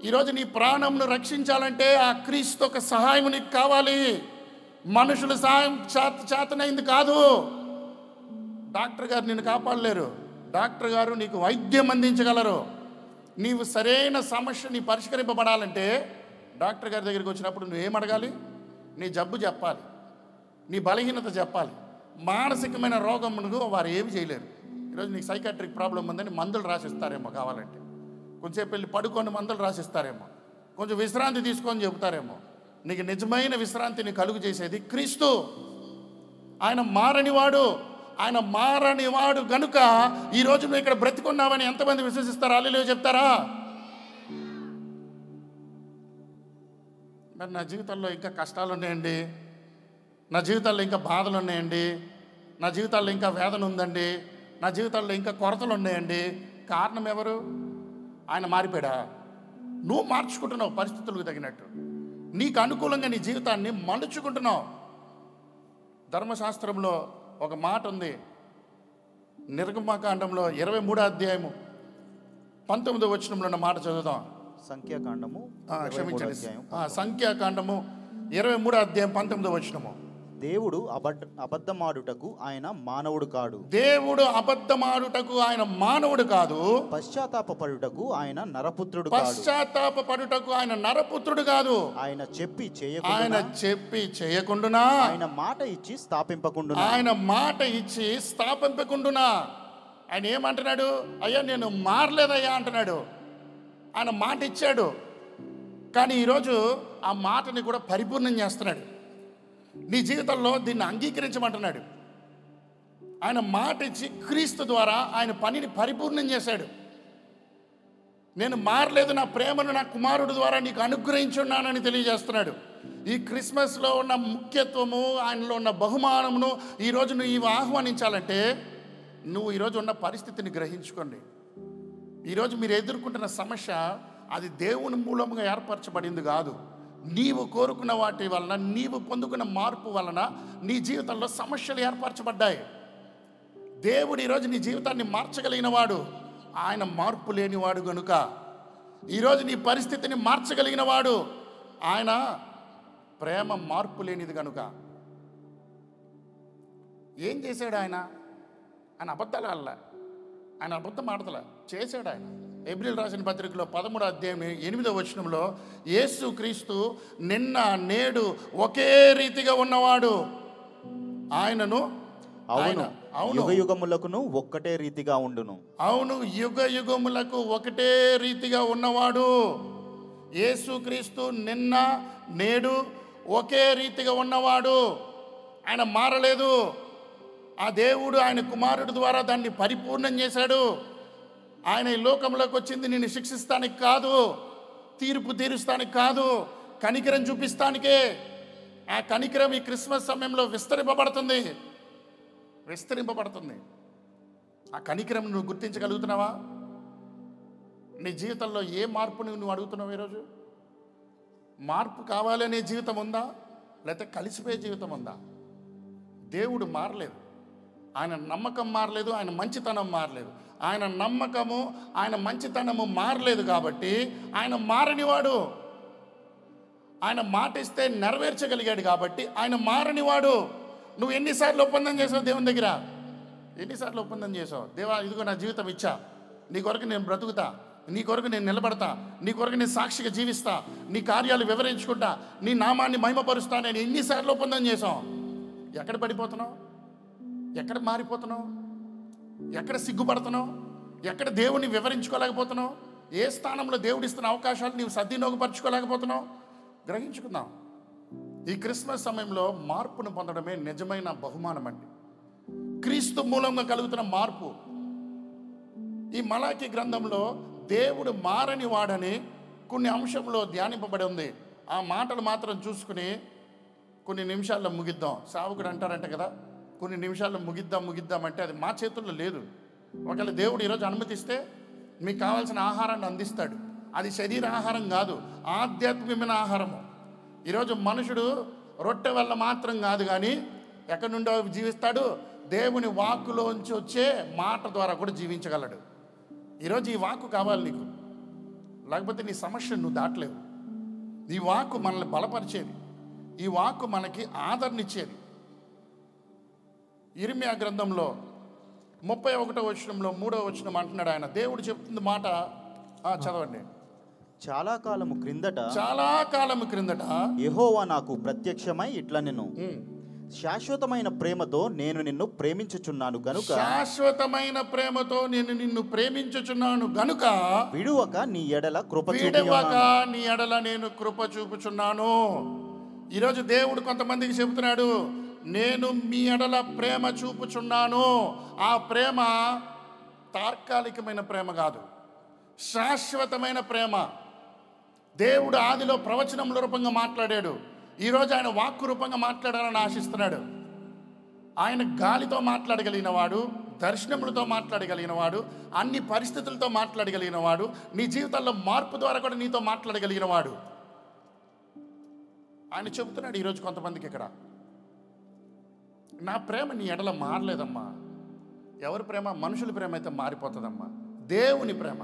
ఈరోజు నీ ప్రాణంను రక్షించాలంటే ఆ క్రీస్తు ఒక సహాయం నీకు కావాలి. మనుషుల సహాయం చేతనైంది కాదు. డాక్టర్ గారు నిన్ను కాపాడలేరు. డాక్టర్ గారు నీకు వైద్యం అందించగలరు. నీవు సరైన సమస్యని పరిష్కరింపబడాలంటే డాక్టర్ గారి దగ్గరికి వచ్చినప్పుడు నువ్వేం అడగాలి? నీ జబ్బు చెప్పాలి, నీ బలహీనత చెప్పాలి. మానసికమైన రోగమును వారు ఏమి చేయలేరు. ఈరోజు నీకు సైకాట్రిక్ ప్రాబ్లం ఉందని మందులు రాసిస్తారేమో, కావాలంటే కొంచెంసేపు వెళ్ళి పడుకొని మందులు రాసిస్తారేమో, కొంచెం విశ్రాంతి తీసుకొని చెబుతారేమో. నీకు నిజమైన విశ్రాంతిని కలుగు చేసేది క్రీస్తు. ఆయన మారనివాడు. ఆయన మారనివాడు గనుక ఈరోజు నువ్వు ఇక్కడ బ్రతికున్నావని ఎంతమంది విశ్వసిస్తారా? హల్లెలూయా చెప్తారా? మరి నా జీవితంలో ఇంకా కష్టాలు ఉన్నాయండి, నా జీవితాల్లో ఇంకా బాధలు ఉన్నాయండి, నా జీవితాల్లో ఇంకా వేదన ఉందండి, నా జీవితాల్లో ఇంకా కొరతలు ఉన్నాయండి. కారణం ఎవరు? ఆయన మారిపోయాడా? నువ్వు మార్చుకుంటున్నావు పరిస్థితులకు తగినట్టు. నీకు అనుకూలంగా నీ జీవితాన్ని మలుచుకుంటున్నావు. ధర్మశాస్త్రంలో ఒక మాట ఉంది. నిర్గమకాండంలో 23వ అధ్యాయము 19వ వచనంలో ఉన్న మాట చదువుదాం. సంఖ్యాకాండము క్షమించండి, సంఖ్యాకాండము 23వ అధ్యాయం 19వ వచనము. దేవుడు అబద్ధమాడుటకు ఆయన మానవుడు కాడు. దేవుడు అబద్ధమాడుటకు ఆయన మానవుడు కాదు. పశ్చాత్తాపపడుటకు ఆయన నరపుత్రుడు కాదు. పశ్చాత్తాపపడుటకు ఆయన నరపుత్రుడు కాదు. ఆయన చెప్పి చేయకుండునా, ఆయన మాట ఇచ్చి స్థాపింపకుండునా, ఆయన మాట ఇచ్చి స్థాపింపకుండునా. ఆయన ఏమంటున్నాడు? అయ్యా నేను మారలేదయ్యా అంటున్నాడు. ఆయన మాట ఇచ్చాడు, కానీ ఈరోజు ఆ మాటని కూడా పరిపూర్ణం చేస్తున్నాడు. నీ జీవితంలో దీన్ని అంగీకరించమంటున్నాడు. ఆయన మాట ఇచ్చి క్రీస్తు ద్వారా ఆయన పనిని పరిపూర్ణం చేశాడు. నేను మారలేదు, నా ప్రేమను నా కుమారుడు ద్వారా నీకు అనుగ్రహించున్నానని తెలియజేస్తున్నాడు. ఈ క్రిస్మస్లో ఉన్న ముఖ్యత్వము, ఆయనలో ఉన్న బహుమానమును ఈరోజు నువ్వు ఆహ్వానించాలంటే నువ్వు ఈరోజు ఉన్న పరిస్థితిని గ్రహించుకోండి. ఈరోజు మీరు ఎదుర్కొంటున్న సమస్య అది దేవుని మూలంగా ఏర్పరచబడింది కాదు. నీవు కోరుకున్న వాటి వలన, నీవు పొందుకున్న మార్పు వలన నీ జీవితంలో సమస్యలు ఏర్పరచబడ్డాయి. దేవుడు ఈరోజు నీ జీవితాన్ని మార్చగలిగిన వాడు. ఆయన మార్పు లేనివాడు గనుక ఈరోజు నీ పరిస్థితిని మార్చగలిగిన వాడు. ఆయన ప్రేమ మార్పు లేనిది కనుక ఏం చేశాడు ఆయన? ఆయన అబద్ధాలు ఆడలే, ఆయన అబద్ధం ఆడతలే, చేశాడు ఆయన. ఏప్రిల్ రాసిన పత్రికలో 13వ అధ్యాయం 8వ వచనంలో యేసు క్రీస్తు నిన్న నేడు ఒకే రీతిగా ఉన్నవాడు. ఆయనను అవును అవును యుగ యుగములకును ఒక్కటే రీతిగా ఉండును. అవును, యుగ యుగములకు ఒకటే రీతిగా ఉన్నవాడు. యేసు క్రీస్తు నిన్న నేడు ఒకే రీతిగా ఉన్నవాడు. ఆయన మారలేదు. ఆ దేవుడు ఆయన కుమారుడు ద్వారా దాన్ని పరిపూర్ణం చేశాడు. ఆయన ఈ లోకంలోకి వచ్చింది నిన్ను శిక్షిస్తానికి కాదు, తీర్పు తీరుస్తానికి కాదు, కనికరం చూపిస్తానికే. ఆ కనికరం ఈ క్రిస్మస్ సమయంలో విస్తరింపబడుతుంది. ఆ కనికరం నువ్వు గుర్తించగలుగుతున్నావా? నీ జీవితంలో ఏ మార్పుని నువ్వు అడుగుతున్నావు ఈరోజు? మార్పు కావాలనే జీవితం ఉందా, లేకపోతే కలిసిపోయే జీవితం ఉందా? దేవుడు మారలేదు, ఆయన నమ్మకం మారలేదు, ఆయన మంచితనం మారలేదు. ఆయన నమ్మకము, ఆయన మంచితనము మారలేదు కాబట్టి ఆయన మారనివాడు. ఆయన మాట ఇస్తే నెరవేర్చగలిగాడు కాబట్టి ఆయన మారనివాడు. నువ్వు ఎన్నిసార్లు ఒప్పందం చేసావు దేవుని దగ్గర? ఎన్నిసార్లు ఒప్పందం చేసావు? దేవా, ఇదిగో నా జీవితం ఇచ్చా, నీ కొరకు నేను బ్రతుకుతా, నీ కొరకు నేను నిలబడతా, నీ కొరకు నేను సాక్షిగా జీవిస్తా, నీ కార్యాలు వివరించుకుంటా, నీ నామాన్ని మహిమపరుస్తా. నేను ఎన్నిసార్లు ఒప్పందం చేసాం? ఎక్కడ పడిపోతున్నావు? ఎక్కడ మారిపోతున్నావు? ఎక్కడ సిగ్గుపడుతున్నావు? ఎక్కడ దేవుణ్ణి వివరించుకోలేకపోతున్నావు? ఏ స్థానంలో దేవుడిస్తున్న అవకాశాలు నీవు సద్వినియోగపరచుకోలేకపోతున్నావు? గ్రహించుకుందాం. ఈ క్రిస్మస్ సమయంలో మార్పును పొందడమే నిజమైన బహుమానం అండి. క్రీస్తు మూలంగా కలుగుతున్న మార్పు. ఈ మలాకి గ్రంథంలో దేవుడు మారని వాడని కొన్ని అంశంలో ధ్యానింపబడి ఉంది. ఆ మాటలు మాత్రం చూసుకుని కొన్ని నిమిషాల్లో ముగిద్దాం. సావుకుడు అంటారంట కదా, కొన్ని నిమిషాల్లో ముగిద్దాం అంటే అది మా చేతుల్లో లేదు. ఒకవేళ దేవుడు ఈరోజు అనుమతిస్తే మీకు కావాల్సిన ఆహారాన్ని అందిస్తాడు. అది శరీర ఆహారం కాదు, ఆధ్యాత్మికమైన ఆహారము. ఈరోజు మనుషుడు రొట్టె వల్ల మాత్రం కాదు, కానీ ఎక్కడి నుండో జీవిస్తాడు, దేవుని వాక్కులోంచి వచ్చే మాట ద్వారా కూడా జీవించగలడు. ఈరోజు ఈ వాక్కు కావాలి నీకు, లేకపోతే నీ సమస్య నువ్వు దాటలేవు. ఈ వాక్కు మనల్ని బలపరిచేది, ఈ వాక్కు మనకి ఆదరణ ఇర్మియా గ్రంథంలో 31వ వచనంలో 3వ వచనం అంటున్నాడు ఆయన. దేవుడు చెప్తుంది మాట, చదవండి. చాలా కాలము క్రిందట యెహోవా నాకు ప్రత్యక్షమై ఇట్లనెను, శాశ్వతమైన ప్రేమతో నేను నిన్ను ప్రేమించుచున్నాను గనుక విడువక నీ ఎడల నేను కృప చూపుచున్నాను. ఈరోజు దేవుడు కొంతమందికి చెబుతున్నాడు, నేను మీ ఎడల ప్రేమ చూపుచున్నాను. ఆ ప్రేమ తాత్కాలికమైన ప్రేమ కాదు, శాశ్వతమైన ప్రేమ. దేవుడు ఆదిలో ప్రవచనముల రూపంగా మాట్లాడాడు. ఈరోజు ఆయన వాక్కు రూపంగా మాట్లాడాలని ఆశిస్తున్నాడు. ఆయన గాలితో మాట్లాడగలిగిన వాడు, దర్శనములతో మాట్లాడగలిగిన వాడు, అన్ని పరిస్థితులతో మాట్లాడగలిగిన వాడు, నీ జీవితంలో మార్పు ద్వారా కూడా నీతో మాట్లాడగలిగిన వాడు. ఆయన చెబుతున్నాడు ఈరోజు కొంతమందికి ఇక్కడ, నా ప్రేమ నీ ఎడల మారలేదమ్మా. ఎవరి ప్రేమ? మనుషుల ప్రేమ అయితే మారిపోతుందమ్మా. దేవుని ప్రేమ,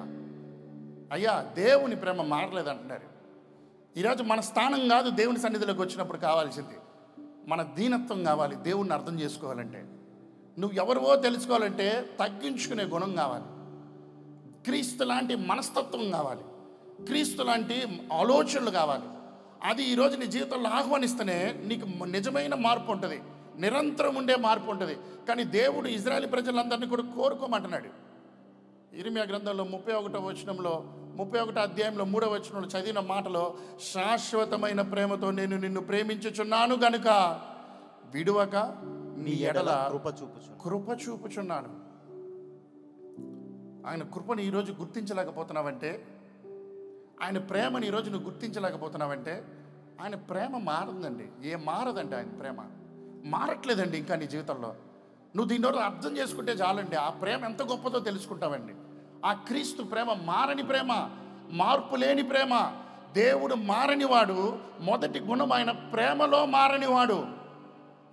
అయ్యా దేవుని ప్రేమ మారలేదంటున్నారు. ఈరోజు మన స్థానం కాదు దేవుని సన్నిధిలోకి వచ్చినప్పుడు కావాల్సింది, మన దీనత్వం కావాలి. దేవుణ్ణి అర్థం చేసుకోవాలంటే, నువ్వు ఎవరివో తెలుసుకోవాలంటే తగ్గించుకునే గుణం కావాలి, క్రీస్తు లాంటి మనస్తత్వం కావాలి, క్రీస్తు లాంటి ఆలోచనలు కావాలి. అది ఈరోజు నీ జీవితంలో ఆహ్వానిస్తేనే నీకు నిజమైన మార్పు ఉంటుంది, నిరంతరం ఉండే మార్పు ఉంటుంది. కానీ దేవుడు ఇజ్రాయేల్ ప్రజలందరినీ కూడా కోరుకోమంటున్నాడు. ఇర్మియా గ్రంథంలో 31వ వచనంలో 31వ అధ్యాయంలో 3వ వచనంలో చదివిన మాటలో, శాశ్వతమైన ప్రేమతో నేను నిన్ను ప్రేమించుచున్నాను గనుక విడువక నీ ఎడల కృప చూపుచున్నాను. ఆయన కృపను ఈరోజు గుర్తించలేకపోతున్నావంటే, ఆయన ప్రేమను ఈరోజు నువ్వు గుర్తించలేకపోతున్నావంటే, ఆయన ప్రేమ మారదండి. మారదండి, ఆయన ప్రేమ మారట్లేదండి. ఇంకా నీ జీవితంలో నువ్వు దీని అర్థం చేసుకుంటే చాలండి, ఆ ప్రేమ ఎంత గొప్పదో తెలుసుకుంటావండి. ఆ క్రీస్తు ప్రేమ మారని ప్రేమ, మార్పు లేని ప్రేమ. దేవుడు మారనివాడు. మొదటి గుణం ఆయన ప్రేమలో మారనివాడు.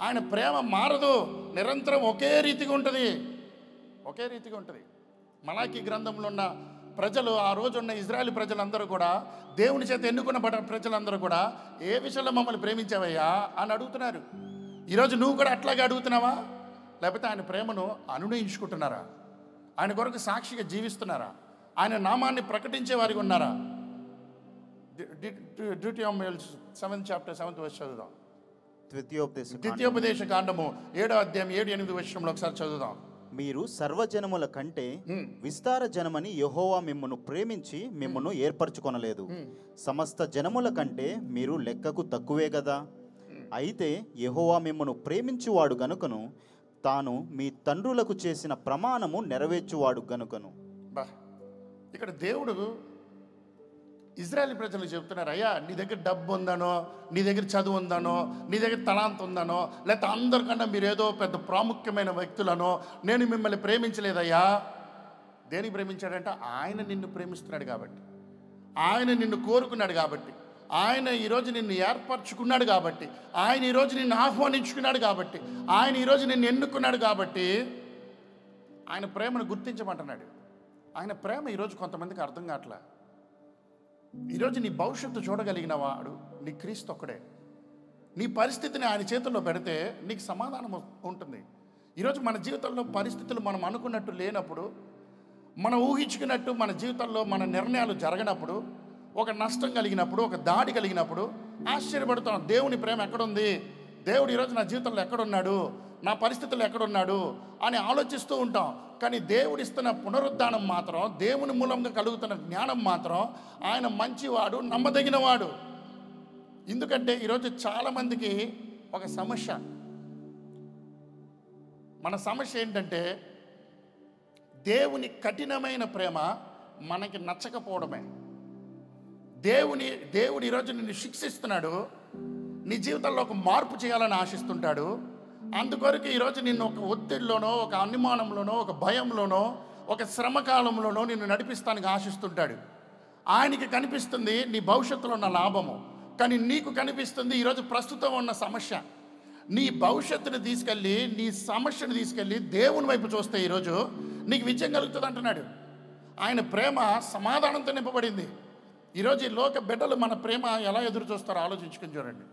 ఆయన ప్రేమ మారదు, నిరంతరం ఒకే రీతిగా ఉంటుంది, ఒకే రీతిగా ఉంటుంది. మలాకీ గ్రంథంలో ఉన్న ప్రజలు, ఆ రోజున్న ఇజ్రాయెల్ ప్రజలందరూ కూడా, దేవుని చేత ఎన్నుకున్న ప్రజలందరూ కూడా, ఏ విషయంలో మమ్మల్ని ప్రేమించావయ్యా అని అడుగుతున్నారు. ఈరోజు నువ్వు కూడా అట్లాగే అడుగుతున్నావా? లేకపోతే ఆయన ప్రేమను అనునయించుకుంటున్నారా? ఆయన కొరకు సాక్షిగా జీవిస్తున్నారా? ఆయన నామాన్ని ప్రకటించే వారికి ఉన్నారా? డ్యూటియోమియల్స్ 7th chapter 7th verse చదువుదాం. ద్వితీయోపదేశ కాండము 7వ అధ్యాయం 7-8 వచనంలో ఒకసారి చదువుదాం. మీరు సర్వజనముల కంటే విస్తార జనమని యెహోవా మిమ్మును ప్రేమించి మిమ్మును ఏర్పరచుకొనలేదు. సమస్త జనముల కంటే మీరు లెక్కకు తక్కువే గదా. అయితే యెహోవా మిమ్మును ప్రేమించువాడు గనుకను, తాను మీ తండ్రులకు చేసిన ప్రమాణము నెరవేర్చువాడు గనుకను. ఇక్కడ దేవుడు ఇజ్రాయెల్ ప్రజలు చెప్తున్నారు, అయ్యా నీ దగ్గర డబ్బు ఉందనో, నీ దగ్గర చదువు ఉందనో, నీ దగ్గర తలాంత ఉందనో, లేకపోతే అందరికన్నా మీరు ఏదో పెద్ద ప్రాముఖ్యమైన వ్యక్తులనో నేను మిమ్మల్ని ప్రేమించలేదయ్యా. దేనికి ప్రేమించాడంటే ఆయన నిన్ను ప్రేమిస్తున్నాడు కాబట్టి, ఆయన నిన్ను కోరుకున్నాడు కాబట్టి, ఆయన ఈరోజు నిన్ను ఏర్పరచుకున్నాడు కాబట్టి, ఆయన ఈరోజు నిన్ను ఆహ్వానించుకున్నాడు కాబట్టి, ఆయన ఈరోజు నిన్ను ఎన్నుకున్నాడు కాబట్టి ఆయన ప్రేమను గుర్తించమంటున్నాడు. ఆయన ప్రేమ ఈరోజు కొంతమందికి అర్థం కావట్లే. ఈరోజు నీ భవిష్యత్తు చూడగలిగిన వాడు నీ క్రీస్తు ఒక్కడే. నీ పరిస్థితిని ఆయన చేతుల్లో పెడితే నీకు సమాధానం ఉంటుంది. ఈరోజు మన జీవితంలో పరిస్థితులు మనం అనుకున్నట్టు లేనప్పుడు, మనం ఊహించుకున్నట్టు మన జీవితంలో మన నిర్ణయాలు జరగనప్పుడు, ఒక నష్టం కలిగినప్పుడు, ఒక దాడి కలిగినప్పుడు ఆశ్చర్యపడుతాం, దేవుని ప్రేమ ఎక్కడుంది, దేవుడు ఈరోజు నా జీవితంలో ఎక్కడున్నాడు, నా పరిస్థితుల్లో ఎక్కడున్నాడు అని ఆలోచిస్తూ ఉంటాం. కానీ దేవుడు ఇస్తున్న పునరుద్ధానం మాత్రం, దేవుని మూలంగా కలుగుతున్న జ్ఞానం మాత్రం ఆయన మంచివాడు, నమ్మదగినవాడు. ఎందుకంటే ఈరోజు చాలామందికి ఒక సమస్య, మన సమస్య ఏంటంటే దేవుని కఠినమైన ప్రేమ మనకి నచ్చకపోవడమే. దేవుడు ఈరోజు నిన్ను శిక్షిస్తున్నాడు, నీ జీవితంలో ఒక మార్పు చేయాలని ఆశిస్తుంటాడు. అందుకొరకు ఈరోజు నిన్ను ఒక ఒత్తిడిలోనో, ఒక అనుమానంలోనో, ఒక భయంలోనో, ఒక శ్రమకాలంలోనో నిన్ను నడిపిస్తానికి ఆశిస్తుంటాడు. ఆయనకి కనిపిస్తుంది నీ భవిష్యత్తులో ఉన్న లాభము, కానీ నీకు కనిపిస్తుంది ఈరోజు ప్రస్తుతం ఉన్న సమస్య. నీ భవిష్యత్తుని తీసుకెళ్ళి, నీ సమస్యను తీసుకెళ్ళి దేవుని వైపు చూస్తే ఈరోజు నీకు విజయం కలుగుతుంది అంటున్నాడు. ఆయన ప్రేమ సమాధానంతో నింపబడింది. ఈరోజు ఈ లోక బిడ్డలు మన ప్రేమ ఎలా ఎదురు చూస్తారో ఆలోచించుకుని చూడండి.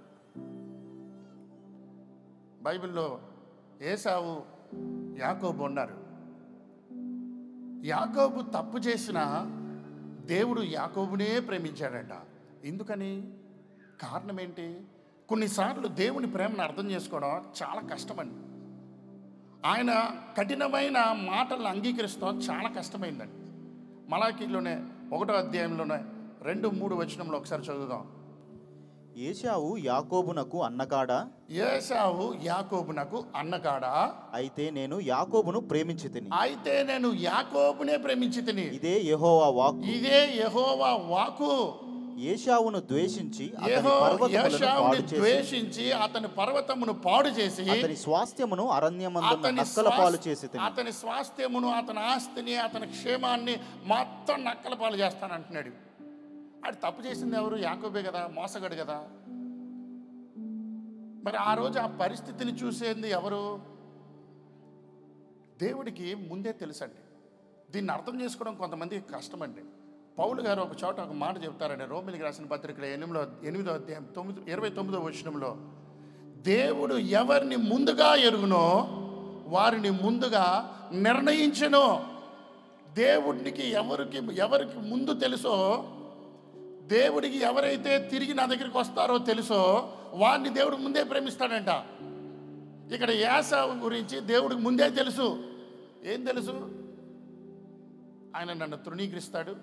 బైబిల్లో ఏసావు, యాకోబు ఉన్నారు. యాకోబు తప్పు చేసిన దేవుడు యాకోబునే ప్రేమించాడంట. ఎందుకని? కారణం ఏంటి? కొన్నిసార్లు దేవుని ప్రేమను అర్థం చేసుకోవడం చాలా కష్టమండి. ఆయన కఠినమైన మాటలను అంగీకరిస్తాం చాలా కష్టమైందండి. మలాకీలోనే 1వ అధ్యాయంలోనే 2-3 వచనంలో ఒకసారి చదువుదాం. ఏశావు యాకోబునకు అన్నకాడా, ఏశావు యాకోబునకు అన్నకాడా, అయితే నేను యాకోబును ప్రేమించితిని, అయితే నేను యాకోబునే ప్రేమించితిని. ఇదే యెహోవా వాక్కు, ఇదే యెహోవా వాక్కు. ఏశావును ద్వేషించి అతని పర్వతమును పాడు చేసి అతని స్వాస్థ్యమును అరణ్యమందు నక్కల పాలు చేసితిని. అతని స్వాస్థ్యమును, అతని ఆస్తిని, అతని క్షేమాన్ని మొత్తం నక్కల పాలు చేస్తానంటున్నాడు. అది తప్పు చేసింది ఎవరు? యాకోబే కదా, మోసగాడు కదా. మరి ఆ రోజు ఆ పరిస్థితిని చూసేది ఎవరు? దేవుడికి ముందే తెలుసండి. దీన్ని అర్థం చేసుకోవడం కొంతమందికి కష్టమండి. పౌలు గారు ఒక చోట ఒక మాట చెప్తారండి. రోమిలికి రాసిన పత్రికలో 8వ అధ్యాయం 29వ వచనంలో, దేవుడు ఎవరిని ముందుగా ఎరుగునో వారిని ముందుగా నిర్ణయించెను. దేవుడికి ఎవరికి ముందు తెలుసో, దేవుడికి ఎవరైతే తిరిగి నా దగ్గరికి వస్తారో తెలుసో వారిని దేవుడు ముందే ప్రేమిస్తాడంట. ఇక్కడ ఏశావు గురించి దేవుడికి ముందే తెలుసు. ఏం తెలుసు? ఆయన నన్ను తృణీకరిస్తాడు,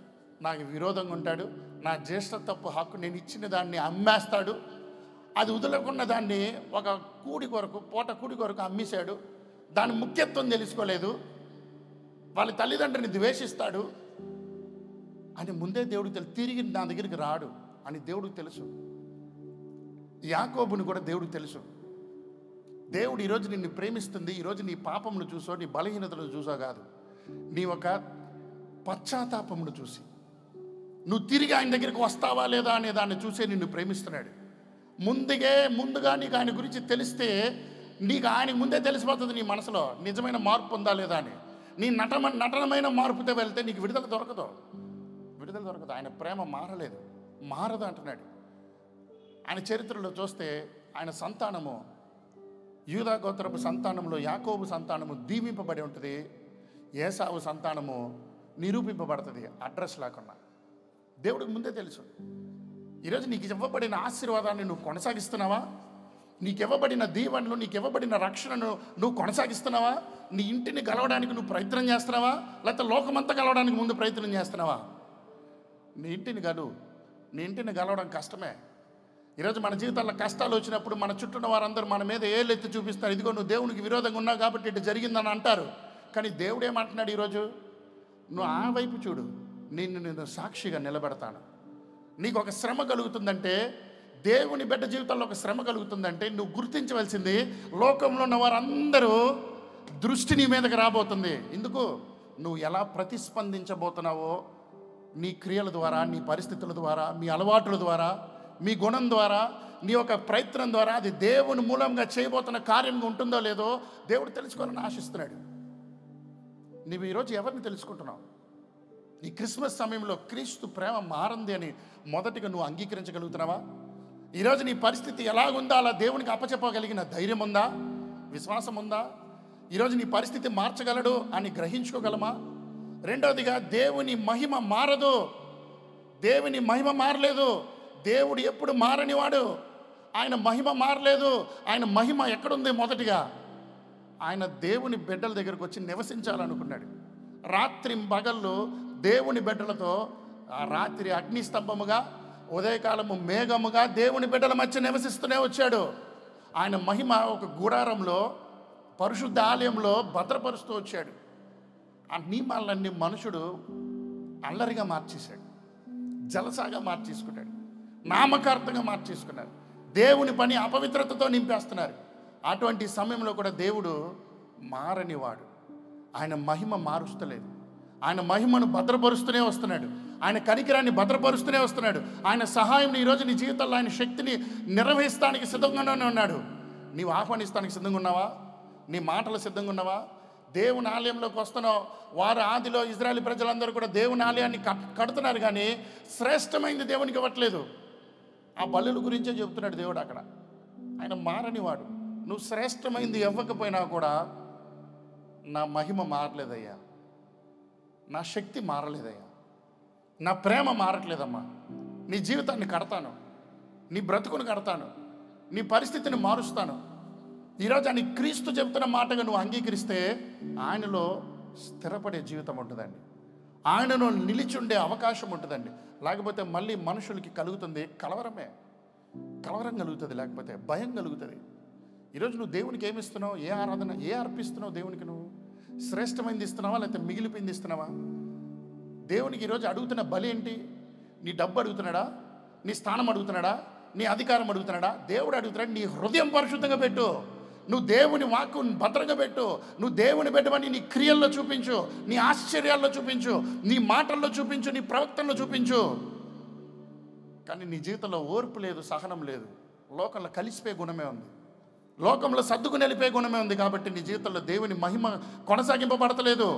నాకు విరోధంగా ఉంటాడు, నా జ్యేష్ఠత్వపు హక్కు నేను ఇచ్చిన దాన్ని అమ్మేస్తాడు, అది వదలకున్న దాన్ని ఒక కూడి కొరకు, పూట కూడి కొరకు అమ్మేశాడు, దాని ముఖ్యత్వం తెలుసుకోలేదు, వాళ్ళ తల్లిదండ్రుని ద్వేషిస్తాడు అని ముందే దేవుడికి తెలుసు. తిరిగి నా దగ్గరికి రాడు అని దేవుడికి తెలుసు. యాకోబుని కూడా దేవుడికి తెలుసు. దేవుడు ఈరోజు నిన్ను ప్రేమిస్తుంది ఈరోజు నీ పాపమును చూసో, నీ బలహీనతను చూసో కాదు, నీ ఒక పశ్చాత్తాపమును చూసి. నువ్వు తిరిగి ఆయన దగ్గరికి వస్తావా లేదా అనే దాన్ని చూసే నిన్ను ప్రేమిస్తున్నాడు. ముందుగా నీకు ఆయన గురించి తెలిస్తే నీకు ఆయన ముందే తెలిసిపోతుంది నీ మనసులో నిజమైన మార్పు ఉందా లేదా అని. నీ నటనమైన మార్పుతో వెళ్తే నీకు విడుదల దొరకదు. ఆయన ప్రేమ మారదు అంటున్నాడు. ఆయన చరిత్రలో చూస్తే ఆయన సంతానము యూదా గోత్రపు సంతానంలో యాకోబు సంతానము దీవింపబడి ఉంటుంది, ఏసావు సంతానము నిరూపింపబడుతుంది అడ్రస్ లేకుండా. దేవుడికి ముందే తెలుసు. ఈరోజు నీకు ఇవ్వబడిన ఆశీర్వాదాన్ని నువ్వు కొనసాగిస్తున్నావా? నీకు ఇవ్వబడిన దీవెనలు, నీకు ఇవ్వబడిన రక్షణను నువ్వు కొనసాగిస్తున్నావా? నీ ఇంటిని గెలవడానికి నువ్వు ప్రయత్నం చేస్తున్నావా, లేకపోతే లోకమంతా గెలవడానికి ముందు ప్రయత్నం చేస్తున్నావా? నీ ఇంటిని గెలవడం కష్టమే. ఈరోజు మన జీవితాల్లో కష్టాలు వచ్చినప్పుడు మన చుట్టూ వారందరూ మన మీద ఏళ్ళెత్తి చూపిస్తారు, ఇదిగో నువ్వు దేవునికి విరోధంగా ఉన్నావు కాబట్టి ఇటు జరిగిందని అంటారు. కానీ దేవుడు ఏమంటున్నాడు ఈరోజు? నువ్వు ఆ వైపు చూడు, నేను సాక్షిగా నిలబెడతాను. నీకు ఒక శ్రమ కలుగుతుందంటే, దేవుని బిడ్డ జీవితంలో ఒక శ్రమ కలుగుతుందంటే నువ్వు గుర్తించవలసింది, లోకంలో ఉన్న వారందరూ దృష్టి నీ మీదకి రాబోతుంది. ఎందుకు? నువ్వు ఎలా ప్రతిస్పందించబోతున్నావో నీ క్రియల ద్వారా, నీ పరిస్థితుల ద్వారా, మీ అలవాట్ల ద్వారా, మీ గుణం ద్వారా, నీ యొక్క ప్రయత్నం ద్వారా అది దేవుని మూలంగా చేయబోతున్న కార్యంగా ఉంటుందో లేదో దేవుడు తెలుసుకోవాలని ఆశిస్తున్నాడు. నువ్వు ఈరోజు ఎవరిని తెలుసుకుంటున్నావు? ఈ క్రిస్మస్ సమయంలో క్రీస్తు ప్రేమ మారంది అని మొదటిగా నువ్వు అంగీకరించగలుగుతున్నావా? ఈరోజు నీ పరిస్థితి ఎలాగుందో అలా దేవునికి అప్పచెప్పగలిగిన ధైర్యం ఉందా? విశ్వాసం ఉందా? ఈరోజు నీ పరిస్థితి మార్చగలడు అని గ్రహించుకోగలమా? రెండవదిగా, దేవుని మహిమ మారదు. దేవుని మహిమ మారలేదు. దేవుడు ఎప్పుడు మారనివాడు. ఆయన మహిమ మారలేదు. ఆయన మహిమ ఎక్కడుంది? మొదటిగా ఆయన దేవుని బిడ్డల దగ్గరకు వచ్చి నివసించాలనుకున్నాడు. రాత్రి పగళ్ళు దేవుని బిడ్డలతో, ఆ రాత్రి అగ్నిస్తంభముగా, ఉదయకాలము మేఘముగా దేవుని బిడ్డల మధ్య నివసిస్తూనే వచ్చాడు. ఆయన మహిమ ఒక గుడారంలో, పరిశుద్ధ ఆలయంలో భద్రపరుస్తూ వచ్చాడు. ఆ నియమాలన్నీ మనుషుడు అల్లరిగా మార్చేశాడు, జలసాగా మార్చేసుకున్నాడు, నామకార్థంగా మార్చేసుకున్నారు. దేవుని పని అపవిత్రతతో నింపేస్తున్నారు. అటువంటి సమయంలో కూడా దేవుడు మారనివాడు. ఆయన మహిమ మారుస్తలేదు. ఆయన మహిమను భద్రపరుస్తూనే వస్తున్నాడు. ఆయన కనికరాన్ని భద్రపరుస్తూనే వస్తున్నాడు. ఆయన సహాయం ఈరోజు నీ జీవితంలో, ఆయన శక్తిని నిర్వహిస్తానికి సిద్ధంగానే ఉన్నాడు. నీవు ఆహ్వానిస్తానికి సిద్ధంగా ఉన్నావా? నీ మాటలు సిద్ధంగా ఉన్నావా? దేవుని ఆలయంలోకి వస్తున్నావు. వారు ఆదిలో ఇజ్రాయేల్ ప్రజలందరూ కూడా దేవుని ఆలయాన్ని కడుతున్నారు, కానీ శ్రేష్టమైంది దేవునికి ఇవ్వట్లేదు. ఆ బలుల గురించే చెబుతున్నాడు దేవుడు అక్కడ. ఆయన మారనివాడు. నువ్వు శ్రేష్టమైంది ఇవ్వకపోయినా కూడా నా మహిమ మారలేదయ్యా, నా శక్తి మారలేదయ్యా, నా ప్రేమ మారట్లేదమ్మా. నీ జీవితాన్ని కడతాను, నీ బ్రతుకును కడతాను, నీ పరిస్థితిని మారుస్తాను. ఈరోజు ఆయన క్రీస్తు చెబుతున్న మాటగా నువ్వు అంగీకరిస్తే ఆయనలో స్థిరపడే జీవితం ఉంటుందండి. ఆయనలో నిలిచి ఉండే అవకాశం ఉంటుందండి. లేకపోతే మళ్ళీ మనుషులకి కలుగుతుంది కలవరం కలుగుతుంది, లేకపోతే భయం కలుగుతుంది. ఈరోజు నువ్వు దేవునికి ఏమి ఇస్తున్నావు? ఏ ఆరాధన, ఏ అర్పిస్తున్నావు దేవునికి? నువ్వు శ్రేష్టమైనది ఇస్తున్నావా, లేకపోతే మిగిలిపోయింది ఇస్తున్నావా? దేవునికి ఈరోజు అడుగుతున్న బలి ఏంటి? నీ డబ్బు అడుగుతున్నాడా? నీ స్థానం అడుగుతున్నాడా? నీ అధికారం అడుగుతున్నాడా? దేవుడు అడుగుతున్నాడు, నీ హృదయం పరిశుద్ధంగా పెట్టు. నువ్వు దేవుని వాక్కుని భద్రంగా పెట్టు. నువ్వు దేవుని పెట్టమని నీ క్రియల్లో చూపించు, నీ ఆశ్చర్యాల్లో చూపించు, నీ మాటల్లో చూపించు, నీ ప్రవక్తల్లో చూపించు. కానీ నీ జీవితంలో ఓర్పు లేదు, సహనం లేదు. లోకంలో కలిసిపోయే గుణమే ఉంది, లోకంలో సర్దుకు నిలిపే గుణమే ఉంది. కాబట్టి నీ జీవితంలో దేవుని మహిమ కొనసాగింపబడతలేదు.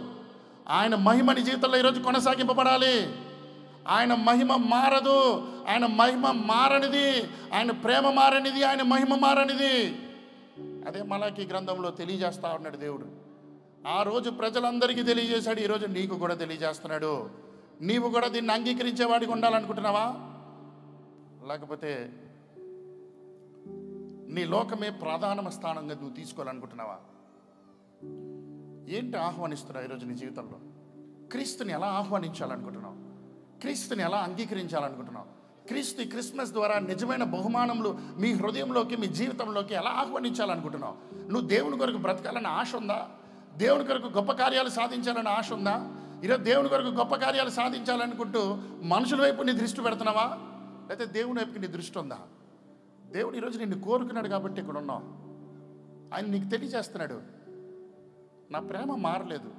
ఆయన మహిమ నీ జీవితంలో ఈరోజు కొనసాగింపబడాలి. ఆయన మహిమ మారదు. ఆయన మహిమ మారనిది, ఆయన ప్రేమ మారనిది, ఆయన మహిమ మారనిది. అదే మలాకీ గ్రంథంలో తెలియజేస్తా ఉన్నాడు దేవుడు. ఆ రోజు ప్రజలందరికీ తెలియజేశాడు, ఈరోజు నీకు కూడా తెలియజేస్తున్నాడు. నీవు కూడా దీన్ని అంగీకరించేవాడికి ఉండాలనుకుంటున్నావా? లేకపోతే నీ లోకమే ప్రధాన స్థానంగా నువ్వు తీసుకోవాలనుకుంటున్నావా? ఏంటి ఆహ్వానిస్తున్నావు ఈరోజు నీ జీవితంలో? క్రీస్తుని ఎలా ఆహ్వానించాలనుకుంటున్నావు? క్రీస్తుని ఎలా అంగీకరించాలనుకుంటున్నావు? క్రీస్తు క్రిస్మస్ ద్వారా నిజమైన బహుమానములు మీ హృదయంలోకి, మీ జీవితంలోకి ఎలా ఆహ్వానించాలనుకుంటున్నావు? నువ్వు దేవుని కొరకు బ్రతకాలని ఆశ ఉందా? దేవుని కొరకు గొప్ప కార్యాలు సాధించాలని ఆశ ఉందా? ఈరోజు దేవుని కొరకు గొప్ప కార్యాలు సాధించాలనుకుంటూ మనుషుల వైపు నీ దృష్టి పెడుతున్నావా, లేకపోతే దేవుని వైపుకి నీ దృష్టి ఉందా? దేవుడు ఈరోజు నిన్ను కోరుకున్నాడు కాబట్టి ఇక్కడ ఉన్నావు. ఆయన నీకు తెలియజేస్తున్నాడు, నా ప్రేమ మారలేదు,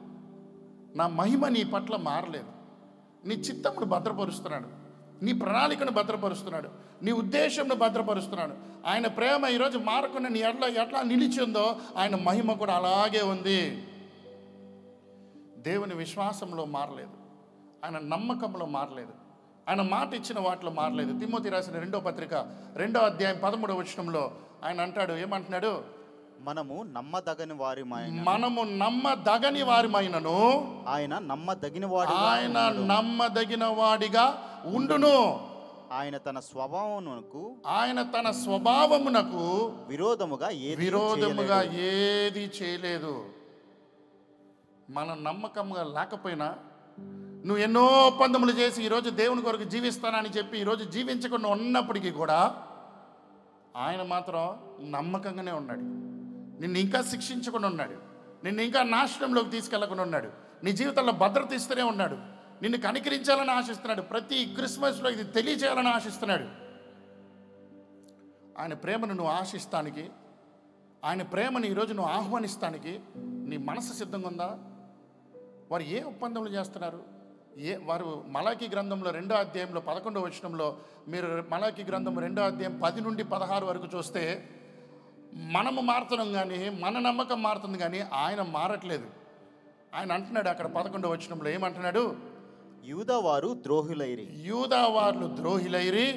నా మహిమ నీ పట్ల మారలేదు, నీ చిత్తమును భద్రపరుస్తున్నాడు, నీ ప్రణాళికను భద్రపరుస్తున్నాడు, నీ ఉద్దేశంను భద్రపరుస్తున్నాడు. ఆయన ప్రేమ ఈరోజు మారకుండా నీ ఎట్లా నిలిచి ఉందో ఆయన మహిమ కూడా అలాగే ఉంది. దేవుని విశ్వాసంలో మారలేదు, ఆయన నమ్మకంలో మారలేదు, ఆయన మాట ఇచ్చిన వాటిలో మారలేదు. తిమోతి రాసిన 2వ పత్రిక 2వ అధ్యాయం 13వ వచనంలో ఆయన అంటాడు, ఏమంటున్నాడు? మనము నమ్మదగని వారిమైనను ఆయన నమ్మదగిన వాడిగా ఉండును. ఆయన తన స్వభావమునకు విరోధముగా ఏది చేయలేదు. మన నమ్మకంగా లేకపోయినా నువ్వు ఎన్నో ఒప్పందములు చేసి ఈరోజు దేవుని కొరకు జీవిస్తానని చెప్పి ఈరోజు జీవించకుండా ఉన్నప్పటికీ కూడా ఆయన మాత్రం నమ్మకంగానే ఉన్నాడు. నిన్ను ఇంకా శిక్షించకుండా ఉన్నాడు, నిన్ను ఇంకా నాశనంలోకి తీసుకెళ్లకుండా ఉన్నాడు, నీ జీవితంలో భద్రత ఇస్తూనే ఉన్నాడు, నిన్ను కనికరించాలని ఆశిస్తున్నాడు, ప్రతి క్రిస్మస్లో ఇది తెలియజేయాలని ఆశిస్తున్నాడు. ఆయన ప్రేమను నువ్వు ఆశిస్తానికి, ఆయన ప్రేమను ఈరోజు నువ్వు ఆహ్వానిస్తానికి నీ మనసు సిద్ధంగా ఉందా? వారు ఏ ఒప్పందములు చేస్తున్నారు? వారు మలాకీ గ్రంథంలో 2వ అధ్యాయంలో 11వ వచనంలో మీరు మలాకీ గ్రంథం 2వ అధ్యాయం 10 నుండి 16 వరకు చూస్తే మనము మారుతున్నాం కానీ, మన నమ్మకం మారుతుంది కానీ ఆయన మారట్లేదు. ఆయన అంటున్నాడు అక్కడ 11వ వచనంలో ఏమంటున్నాడు? యూదావారు ద్రోహిలైరి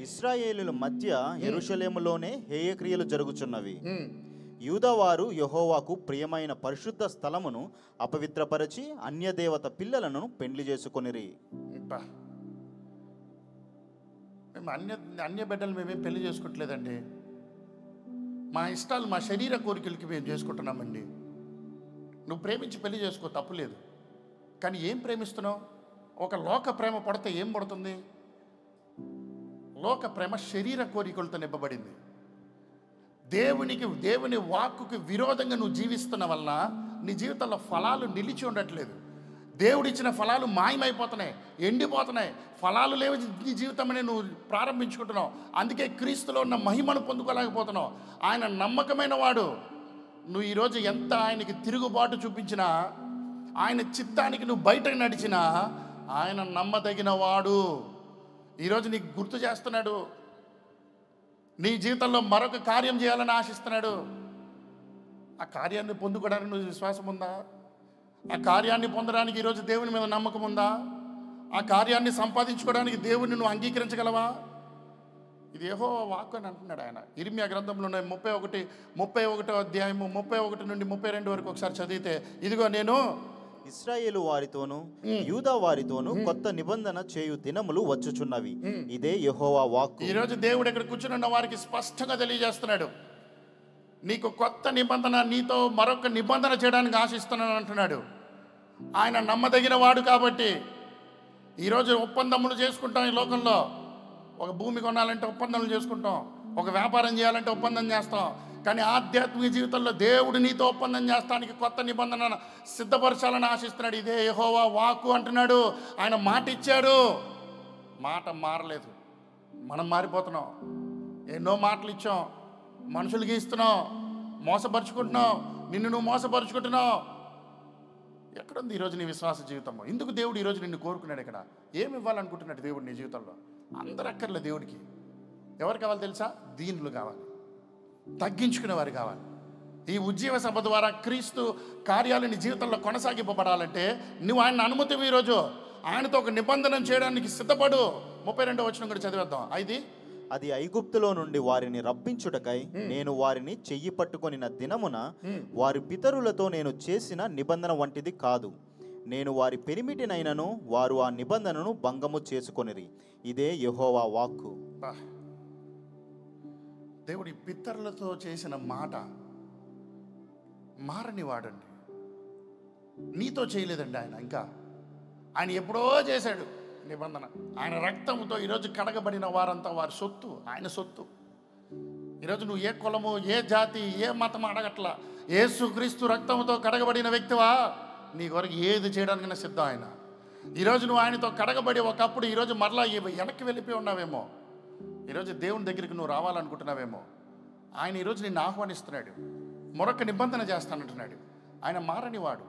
ఇశ్రాయేలుల మధ్య యెరూషలేములోనే హేయక్రియలు జరుగుచున్నవి. యూదావారు యెహోవాకు ప్రియమైన పరిశుద్ధ స్థలమును అపవిత్రపరచి అన్యదేవత పిల్లలను పెండ్లి చేసుకొనిరి. మేము అన్య బిడ్డలు మేమేం పెళ్లి చేసుకోవట్లేదండి, మా ఇష్టాలు మా శరీర కోరికలకి మేము చేసుకుంటున్నామండి. నువ్వు ప్రేమించి పెళ్లి చేసుకో, తప్పులేదు. కానీ ఏం ప్రేమిస్తున్నావు? ఒక లోక ప్రేమ పడితే ఏం పడుతుంది? లోక ప్రేమ శరీర కోరికలతో నింపబడింది. దేవుని వాక్కుకి విరోధంగా నువ్వు జీవిస్తున్న వలన నీ జీవితంలో ఫలాలు నిలిచి ఉండట్లేదు. దేవుడిచ్చిన ఫలాలు మాయమైపోతున్నాయి, ఎండిపోతున్నాయి, ఫలాలు లేవు నీ జీవితం అని నువ్వు ప్రారంభించుకుంటున్నావు. అందుకే క్రీస్తులో ఉన్న మహిమను పొందుకోలేకపోతున్నావు. ఆయన నమ్మకమైన వాడు. నువ్వు ఈరోజు ఎంత ఆయనకి తిరుగుబాటు చూపించినా, ఆయన చిత్తానికి నువ్వు బయటకు నడిచినా ఆయన నమ్మదగిన వాడు. ఈరోజు నీకు గుర్తు చేస్తున్నాడు, నీ జీవితంలో మరొక కార్యం చేయాలని ఆశిస్తున్నాడు. ఆ కార్యాన్ని పొందుకోవడానికి నువ్వు విశ్వాసం ఉందా? ఆ కార్యాన్ని పొందడానికి ఈరోజు దేవుని మీద నమ్మకం ఉందా? ఆ కార్యాన్ని సంపాదించుకోవడానికి దేవుడిని నువ్వు అంగీకరించగలవా? ఇది యెహోవా వాక్కు అని అంటున్నాడు ఆయన. ఇర్మియా గ్రంథంలో 31వ అధ్యాయము 31 నుండి 32 వరకు ఒకసారి చదివితే, ఇదిగో నేను ఇశ్రాయేలు వారితోను యూదా వారితోను కొత్త నిబంధన చేయు దినములు వచ్చుచున్నవి. ఇదే యెహోవా వాక్కు. ఈరోజు దేవుడు ఇక్కడ కూర్చున్న వారికి స్పష్టంగా తెలియజేస్తున్నాడు, నీకు కొత్త నిబంధన, నీతో మరొక నిబంధన చేయడానికి ఆశిస్తున్నాను అంటున్నాడు. ఆయన నమ్మదగిన వాడు కాబట్టి ఈరోజు ఒప్పందములు చేసుకుంటాం. ఈ లోకంలో ఒక భూమి కొనాలంటే ఒప్పందములు చేసుకుంటాం, ఒక వ్యాపారం చేయాలంటే ఒప్పందం చేస్తాం. కానీ ఆధ్యాత్మిక జీవితంలో దేవుడు నీతో ఒప్పందం చేస్తానికి కొత్త నిబంధన సిద్ధపరచాలని ఆశిస్తున్నాడు. ఇదే యెహోవా వాక్కు అంటున్నాడు. ఆయన మాట ఇచ్చాడు, మాట మారలేదు. మనం మారిపోతున్నాం. ఎన్నో మాటలు ఇచ్చాం, మనుషులకి ఇస్తున్నావు, మోసపరుచుకుంటున్నావు, నిన్ను నువ్వు మోసపరుచుకుంటున్నావు. ఎక్కడుంది ఈరోజు నీ విశ్వాస జీవితం? ఎందుకు దేవుడు ఈరోజు నిన్ను కోరుకున్నాడు? ఇక్కడ ఏమి ఇవ్వాలనుకుంటున్నాడు దేవుడు నీ జీవితంలో? అందరూ అక్కర్లే దేవుడికి. ఎవరు కావాలి తెలుసా? దీనులు కావాలి, తగ్గించుకునేవారు కావాలి. ఈ ఉజ్జీవ సభ ద్వారా క్రీస్తు కార్యాలు నీ జీవితంలో కొనసాగింపబడాలంటే నువ్వు ఆయన అనుమతి ఈరోజు ఆయనతో ఒక నిబంధన చేయడానికి సిద్ధపడు. 32వ వచనం కూడా చదివేద్దాం. అది ఐగుప్తులో నుండి వారిని రప్పించుటకై నేను వారిని చెయ్యి పట్టుకొనిన దినమున వారి పితరులతో నేను చేసిన నిబంధన వంటిది కాదు. నేను వారి పెనిమిటినైనను వారు ఆ నిబంధనను భంగము చేసుకొనిరి. ఇదే యెహోవా వాక్కు. దేవుడి పితరులతో చేసిన మాట మారని వాడండి. నీతో చేయలేదండి ఆయన. ఇంకా ఆయన ఎప్పుడో చేశాడు నిబంధన. ఆయన రక్తంతో ఈరోజు కడగబడిన వారంతా వారి సొత్తు, ఆయన సొత్తు. ఈరోజు నువ్వు ఏ కులము, ఏ జాతి, ఏ మతం అడగట్లా. యేసుక్రీస్తు రక్తంతో కడగబడిన వ్యక్తివా, నీ కొరకు ఏది చేయడానికైనా సిద్ధం ఆయన. ఈరోజు నువ్వు ఆయనతో కడగబడి ఒకప్పుడు ఈరోజు మరలా వెనక్కి వెళ్ళిపోయి ఉన్నావేమో. ఈరోజు దేవుని దగ్గరికి నువ్వు రావాలనుకుంటున్నావేమో. ఆయన ఈరోజు నిన్ను ఆహ్వానిస్తున్నాడు, మరొక నిబంధన చేస్తానంటున్నాడు. ఆయన మారనివాడు,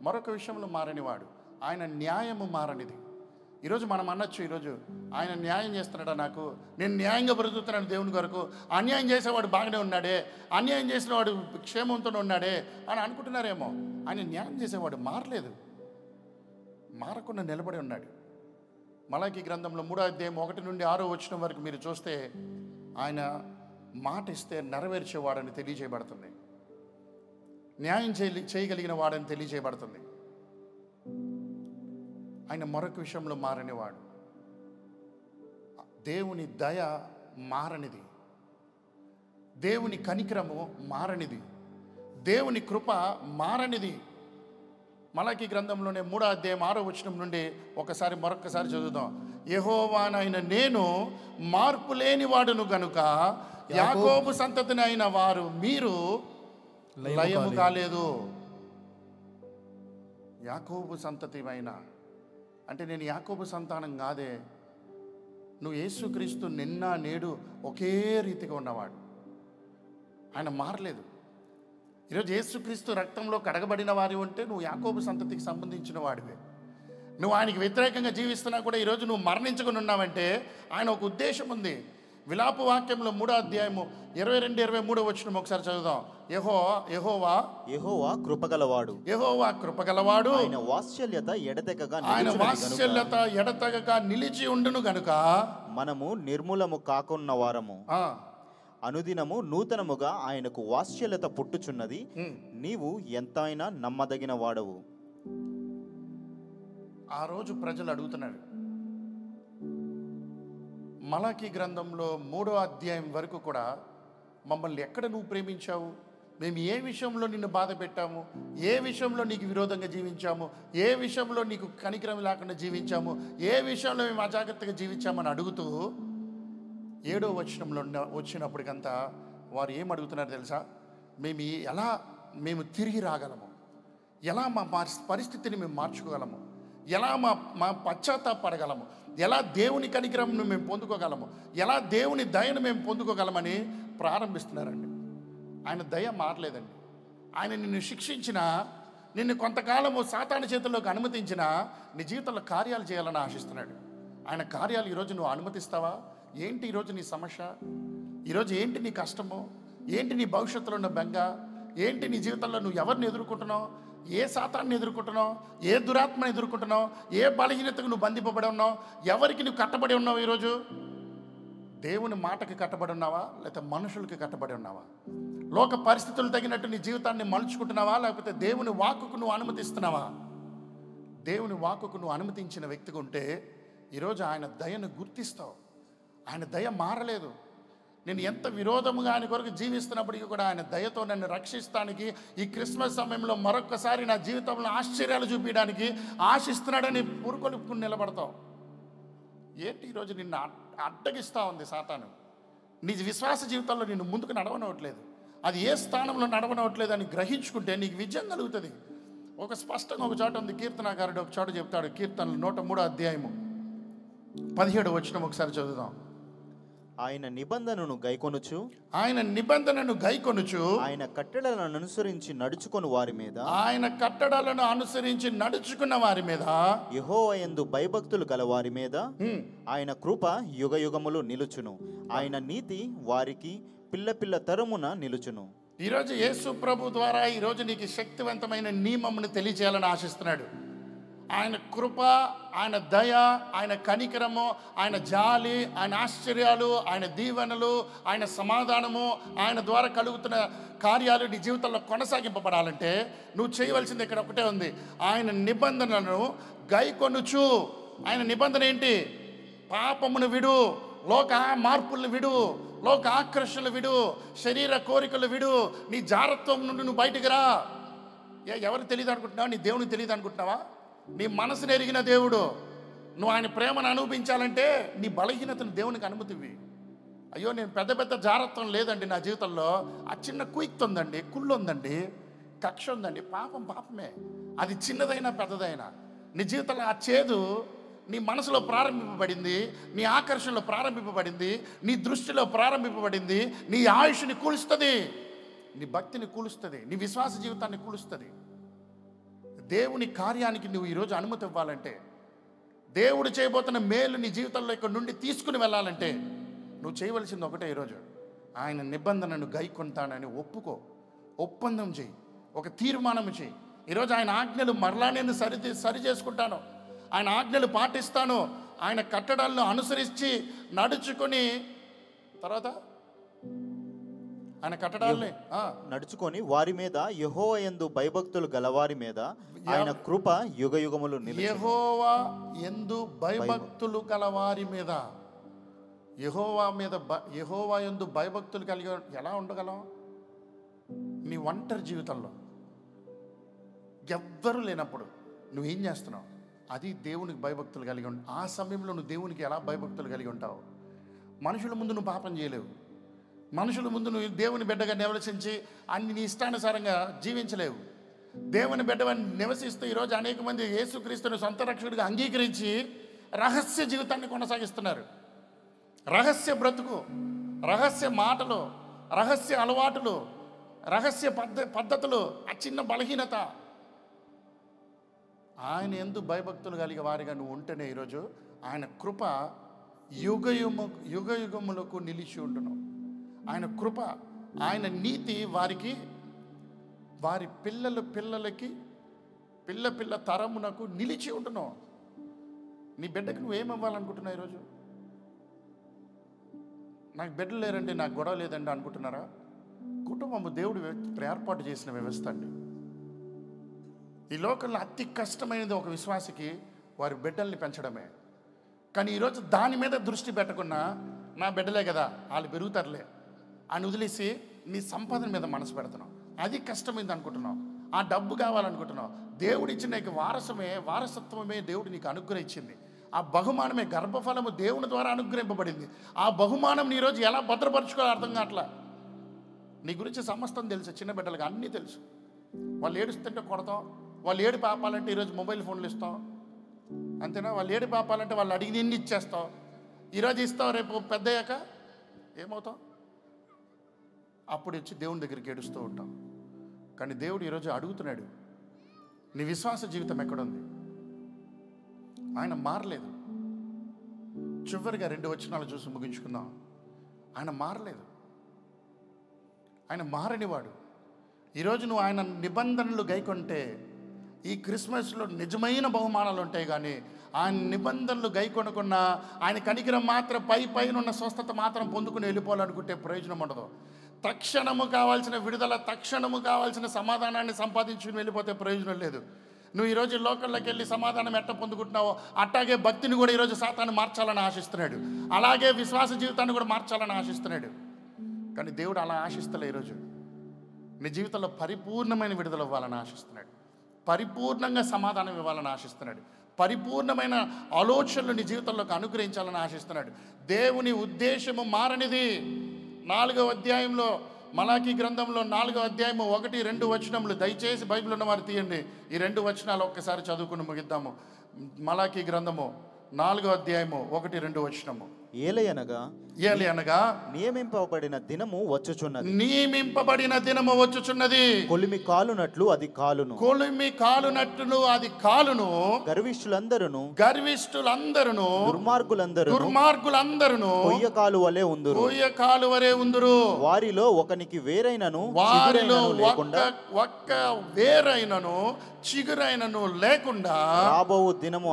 మరొక విషయంలో మారనివాడు. ఆయన న్యాయము మారనిది. ఈరోజు మనం అనొచ్చు, ఈరోజు ఆయన న్యాయం చేస్తున్నాడా, నాకు నేను న్యాయంగా బ్రతుకుతున్నాను దేవుని కొరకు, అన్యాయం చేసేవాడు బాగానే ఉన్నాడే, అన్యాయం చేసిన వాడు క్షేమంతో ఉన్నాడే అని అనుకుంటున్నారేమో. ఆయన న్యాయం చేసేవాడు మారలేదు, మారకుండా నిలబడి ఉన్నాడు. మలాకీ గ్రంథంలో 3వ అధ్యాయం 1 నుండి 6వ వచనం వరకు మీరు చూస్తే ఆయన మాట ఇస్తే నెరవేర్చేవాడని తెలియజేయబడుతుంది, న్యాయం చేయగలిగిన వాడని తెలియజేయబడుతుంది. ఆయన మరొక విషయంలో మారనివాడు. దేవుని దయ మారనిది, దేవుని కనికరము మారనిది, దేవుని కృప మారనిది. మలాకీ గ్రంథంలోనే 3వ అధ్యాయం 6వ వచనం నుండి మరొకసారి చదువుదాం. యెహోవానైన నేను మార్పు లేని వాడును గనుక యాకోబు సంతతిని అయిన వారు మీరు లయము కాలేదు. యాకోబు సంతతి అయిన అంటే నేను యాకోబు సంతానం కాదే, నువ్వు యేసుక్రీస్తు నిన్న నేడు ఒకే రీతిగా ఉన్నవాడు. ఆయన మారలేదు. ఈరోజు యేసుక్రీస్తు రక్తంలో కడగబడిన వారి ఉంటే నువ్వు యాకోబు సంతతికి సంబంధించిన వాడివే. నువ్వు ఆయనకి వ్యతిరేకంగా జీవిస్తున్నా కూడా ఈరోజు నువ్వు మరణించుకుని ఉన్నావంటే ఆయన ఒక ఉద్దేశం ఉంది. విలాప వాక్యంలో 3వ అధ్యాయము 22-23 వచనం ఒకసారి చదువుదాం. యెహోవా కృపగలవాడు, యెహోవా కృపగలవాడు, ఆయన వాత్సల్యత ఎడతెగక నిలిచి ఉండును గనుక మనము నిర్మూలము కాకున్న వారము. అనుదినము నూతనముగా ఆయనకు వాత్సల్యత పుట్టుచున్నది. నీవు ఎంతైనా నమ్మదగిన వాడవు. ఆ రోజు ప్రజలు అడుగుతున్నారు, మలాకీ గ్రంథంలో 3వ అధ్యాయం వరకు కూడా మమ్మల్ని ఎక్కడ నువ్వు ప్రేమించావు, మేము ఏ విషయంలో నిన్ను బాధ పెట్టాము, ఏ విషయంలో నీకు విరోధంగా జీవించాము, ఏ విషయంలో నీకు కనికరం లేకుండా జీవించాము, ఏ విషయంలో మేము అజాగ్రత్తగా జీవించామని అడుగుతూ 7వ వచనంలో వచ్చినప్పటికంతా వారు ఏం అడుగుతున్నారు తెలుసా? మేము తిరిగి రాగలము, ఎలా మా పరిస్థితిని మేము మార్చుకోగలము, ఎలా మా పశ్చాత్తాపడగలము, ఎలా దేవుని కనికరంను మేము పొందుకోగలము, ఎలా దేవుని దయను మేము పొందుకోగలమని ప్రారంభిస్తున్నారండి. ఆయన దయ మారలేదండి. ఆయన నిన్ను శిక్షించినా, నిన్ను కొంతకాలము సాతాను చేతుల్లోకి అనుమతించినా నీ జీవితంలో కార్యాలు చేయాలని ఆశిస్తున్నాడు. ఆయన కార్యాలు ఈరోజు నువ్వు అనుమతిస్తావా? ఏంటి ఈరోజు నీ సమస్య? ఈరోజు ఏంటి నీ కష్టము? ఏంటి నీ భవిష్యత్తులో ఉన్న బెంగ? ఏంటి నీ జీవితంలో నువ్వు ఎవరిని ఎదుర్కొంటున్నావు? ఏ సాతాన్ని ఎదుర్కొంటున్నావు? ఏ దురాత్మను ఎదుర్కొంటున్నావు? ఏ బలహీనతకు నువ్వు బంధింపబడి ఉన్నావు? ఎవరికి నువ్వు కట్టబడి ఉన్నావు? ఈరోజు దేవుని మాటకి కట్టబడి ఉన్నావా, లేకపోతే మనుషులకి కట్టబడి ఉన్నావా? లోక పరిస్థితులు తగినట్టు నీ జీవితాన్ని మలుచుకుంటున్నావా, లేకపోతే దేవుని వాక్కుకు నువ్వు అనుమతిస్తున్నావా? దేవుని వాక్కుకు నువ్వు అనుమతించిన వ్యక్తిగా ఉంటే ఈరోజు ఆయన దయను గుర్తిస్తావు. ఆయన దయ మారలేదు. నేను ఎంత విరోధముగా ఆయన కొరకు జీవిస్తున్నప్పటికీ కూడా ఆయన దయతో నన్ను రక్షిస్తానికి ఈ క్రిస్మస్ సమయంలో మరొకసారి నా జీవితంలో ఆశ్చర్యాలు చూపించడానికి ఆశిస్తున్నాడని పురుకొలుపుకుని నిలబడతావు. ఏంటి ఈరోజు నిన్ను అడ్డగిస్తూ ఉంది సాతాను? నీ విశ్వాస జీవితంలో నిన్ను ముందుకు నడవనవట్లేదు, అది ఏ స్థానంలో నడవనవట్లేదు అని గ్రహించుకుంటే నీకు విజయం కలుగుతుంది. ఒక స్పష్టంగా ఒక చోట ఉంది, కీర్తనాకారుడు ఒక చోట చెప్తాడు. కీర్తనలు 103వ అధ్యాయము 17వ వచనం ఒకసారి చదువుదాం. ఆయన నిబంధనను గైకొనుచు ఆయన కట్టడలను అనుసరించి నడుచుకుని వారి మీద యెహోవా యందు భయభక్తులు గల వారి మీద ఆయన కృప యుగయుగములు నిలుచును. ఆయన నీతి వారికి పిల్ల తరమున నిలుచును. ఈరోజు యేసు ప్రభు ద్వారా ఈరోజు నీకు శక్తివంతమైన నియమమును తెలియజేయాలని ఆశిస్తున్నాడు. ఆయన కృప, ఆయన దయ, ఆయన కనికరము, ఆయన జాలి, ఆయన ఆశ్చర్యాలు, ఆయన దీవెనలు, ఆయన సమాధానము, ఆయన ద్వారా కలుగుతున్న కార్యాలు నీ జీవితంలో కొనసాగింపబడాలంటే నువ్వు చేయవలసింది ఇక్కడ ఒకటే ఉంది, ఆయన నిబంధనలను గైకొనుచు. ఆయన నిబంధన ఏంటి? పాపమును విడు, లోక మార్పులను విడు, లోక ఆకర్షణలు విడు, శరీర కోరికలు విడు, నీ జారత్వం నుండి నువ్వు బయటికి రా. ఎవరు తెలియదు అనుకుంటున్నావా? నీ దేవునికి తెలియదు అనుకుంటున్నావా? నీ మనసును ఎరిగిన దేవుడు. నువ్వు ఆయన ప్రేమను అనుభవించాలంటే నీ బలహీనతను దేవునికి అనుమతివి. అయ్యో నేను పెద్ద జారత్వం లేదండి నా జీవితంలో, ఆ చిన్న కుయిక్తు ఉందండి, కుళ్ళు ఉందండి, కక్ష ఉందండి. పాపమే, అది చిన్నదైనా పెద్దదైనా నీ జీవితంలో ఆ చేదు నీ మనసులో ప్రారంభింపబడింది, నీ ఆకర్షణలో ప్రారంభింపబడింది, నీ దృష్టిలో ప్రారంభింపబడింది. నీ ఆయుష్ని కూలుస్తుంది, నీ భక్తిని కూలుస్తుంది, నీ విశ్వాస జీవితాన్ని కూలుస్తుంది. దేవుని కార్యానికి నువ్వు ఈరోజు అనుమతి ఇవ్వాలంటే, దేవుడు చేయబోతున్న మేలు నీ జీవితంలో ఇక్కడ నుండి తీసుకుని వెళ్ళాలంటే నువ్వు చేయవలసింది ఒకటే. ఈరోజు ఆయన నిబంధనను గైకొంటానని ఒప్పుకో, ఒప్పందం చేయి, ఒక తీర్మానం చేయి. ఈరోజు ఆయన ఆజ్ఞలు మరలా నేను సరి చేసుకుంటాను, ఆయన ఆజ్ఞలు పాటిస్తాను, ఆయన కట్టడాలను అనుసరించి నడుచుకొని తర్వాత ఆయన కట్టడాలని నడుచుకొని వారి మీద యెహోవా యందు భయభక్తులు గలవారి మీద ఆయన కృప యుగయుగములు నిలిచును. యెహోవా యందు భయభక్తులు గలవారి మీద, యెహోవా యందు భయభక్తులు కలిగి ఎలా ఉండగలం? నీ ఒంటరి జీవితంలో ఎవ్వరూ లేనప్పుడు నువ్వేం చేస్తున్నావు? అది దేవునికి భయభక్తులు కలిగి ఉంటావు. ఆ సమయంలో నువ్వు దేవునికి ఎలా భయభక్తులు కలిగి ఉంటావు? మనుషుల ముందు నువ్వు పాపం చేయలేవు, మనుషుల ముందు నువ్వు దేవుని బిడ్డగా నివసించి అన్ని నీ ఇష్టానుసారంగా జీవించలేవు. దేవుని బిడ్డని నివసిస్తూ ఈరోజు అనేక మంది యేసుక్రీస్తుని సొంత రక్షకుడిగా అంగీకరించి రహస్య జీవితాన్ని కొనసాగిస్తున్నారు. రహస్య బ్రతుకు, రహస్య మాటలు, రహస్య అలవాటులు, రహస్య పద్ధతులు, ఆ చిన్న బలహీనత. ఆయన యందు భయభక్తులు కలిగే వారిగా నువ్వు ఉంటేనే ఈరోజు ఆయన కృప యుగయుగములకు నిలిచి ఉండును. ఆయన కృప, ఆయన నీతి వారి పిల్లలకి పిల్ల తరమునకు నిలిచి ఉండును. నీ బిడ్డకు నువ్వేమివ్వాలనుకుంటున్నావు? ఈరోజు నాకు బిడ్డలు లేరండి, నాకు గొడవ లేదండి అనుకుంటున్నారా? కుటుంబము దేవుడు ఏర్పాటు చేసిన వ్యవస్థ అండి. ఈ లోకంలో అతి కష్టమైనది ఒక విశ్వాసికి వారి బిడ్డల్ని పెంచడమే. కానీ ఈరోజు దాని మీద దృష్టి పెట్టకుండా నా బిడ్డలే కదా వాళ్ళు పెరుగుతారులే అని వదిలేసి నీ సంపాదన మీద మనసు పెడుతున్నావు. అది కష్టమైంది అనుకుంటున్నావు, ఆ డబ్బు కావాలనుకుంటున్నావు. దేవుడు ఇచ్చిన నీకు వారసత్వమే దేవుడు నీకు అనుగ్రహించింది. ఆ బహుమానమే గర్భఫలము దేవుని ద్వారా అనుగ్రహింపబడింది. ఆ బహుమానం నీ రోజు ఎలా భద్రపరచుకోవాలో అర్థం కావట్లా. నీ గురించి సమస్తం తెలుసు, చిన్న బిడ్డలకు అన్నీ తెలుసు. వాళ్ళు ఏడుస్తుంటే కొడతాం, వాళ్ళు ఏడు పాపాలంటే ఈరోజు మొబైల్ ఫోన్లు ఇస్తాం, అంతేనా? వాళ్ళు ఏడు పాపాలంటే వాళ్ళు అడిగి నిన్ను ఇచ్చేస్తావు. ఈరోజు ఇస్తావు, రేపు పెద్దయ్యాక ఏమవుతావు? అప్పుడు వచ్చి దేవుని దగ్గరికి ఏడుస్తూ ఉంటాం. కానీ దేవుడు ఈరోజు అడుగుతున్నాడు, నీ విశ్వాస జీవితం ఎక్కడుంది? ఆయన మారలేదు. చివరిగా 2 వచనాలు చూసి ముగించుకుందాం. ఆయన మారలేదు, ఆయన మారనివాడు. ఈరోజు నువ్వు ఆయన నిబంధనలు గైకొంటే ఈ క్రిస్మస్లో నిజమైన బహుమానాలు ఉంటాయి. కానీ ఆయన నిబంధనలు గైకొనకున్నా ఆయన కనికరం మాత్రం పైన ఉన్న స్వస్థత మాత్రం పొందుకుని వెళ్ళిపోవాలనుకుంటే ప్రయోజనం ఉండదు. తక్షణము కావాల్సిన విడుదల, తక్షణము కావాల్సిన సమాధానాన్ని సంపాదించుకుని వెళ్ళిపోతే ప్రయోజనం లేదు. నువ్వు ఈరోజు లోకల్లోకి వెళ్ళి సమాధానం ఎట్ట పొందుకుంటున్నావో అట్టాగే భక్తిని కూడా ఈరోజు సాతాను మార్చాలని ఆశిస్తున్నాడు. అలాగే విశ్వాస జీవితాన్ని కూడా మార్చాలని ఆశిస్తున్నాడు. కానీ దేవుడు అలా ఆశిస్తలే. ఈరోజు నీ జీవితంలో పరిపూర్ణమైన విడుదల ఇవ్వాలని ఆశిస్తున్నాడు, పరిపూర్ణంగా సమాధానం ఇవ్వాలని ఆశిస్తున్నాడు, పరిపూర్ణమైన ఆలోచనలు నీ జీవితంలోకి అనుగ్రహించాలని ఆశిస్తున్నాడు. దేవుని ఉద్దేశము మారనిది. 4వ అధ్యాయంలో మలాకీ గ్రంథంలో 4వ అధ్యాయము 1-2 వచనములు, దయచేసి బైబిల్ ఉన్న వారు తీయండి. ఈ 2 వచనాలు ఒక్కసారి చదువుకుని ముగిద్దాము. మలాకీ గ్రంథము 4వ అధ్యాయము 1-2 వచనము. ఏలయనగా నియమింపబడిన దినము వచ్చుచున్నది. కొలిమి కాలునట్లు అది కాలును. గర్విష్ఠులందరును దుర్మార్గులందరును కొయ్య కాలు వలె ఉందురు. వారిలో ఒకనికి వేరైనను చిగురైనను లేకుండా రాబోవు దినము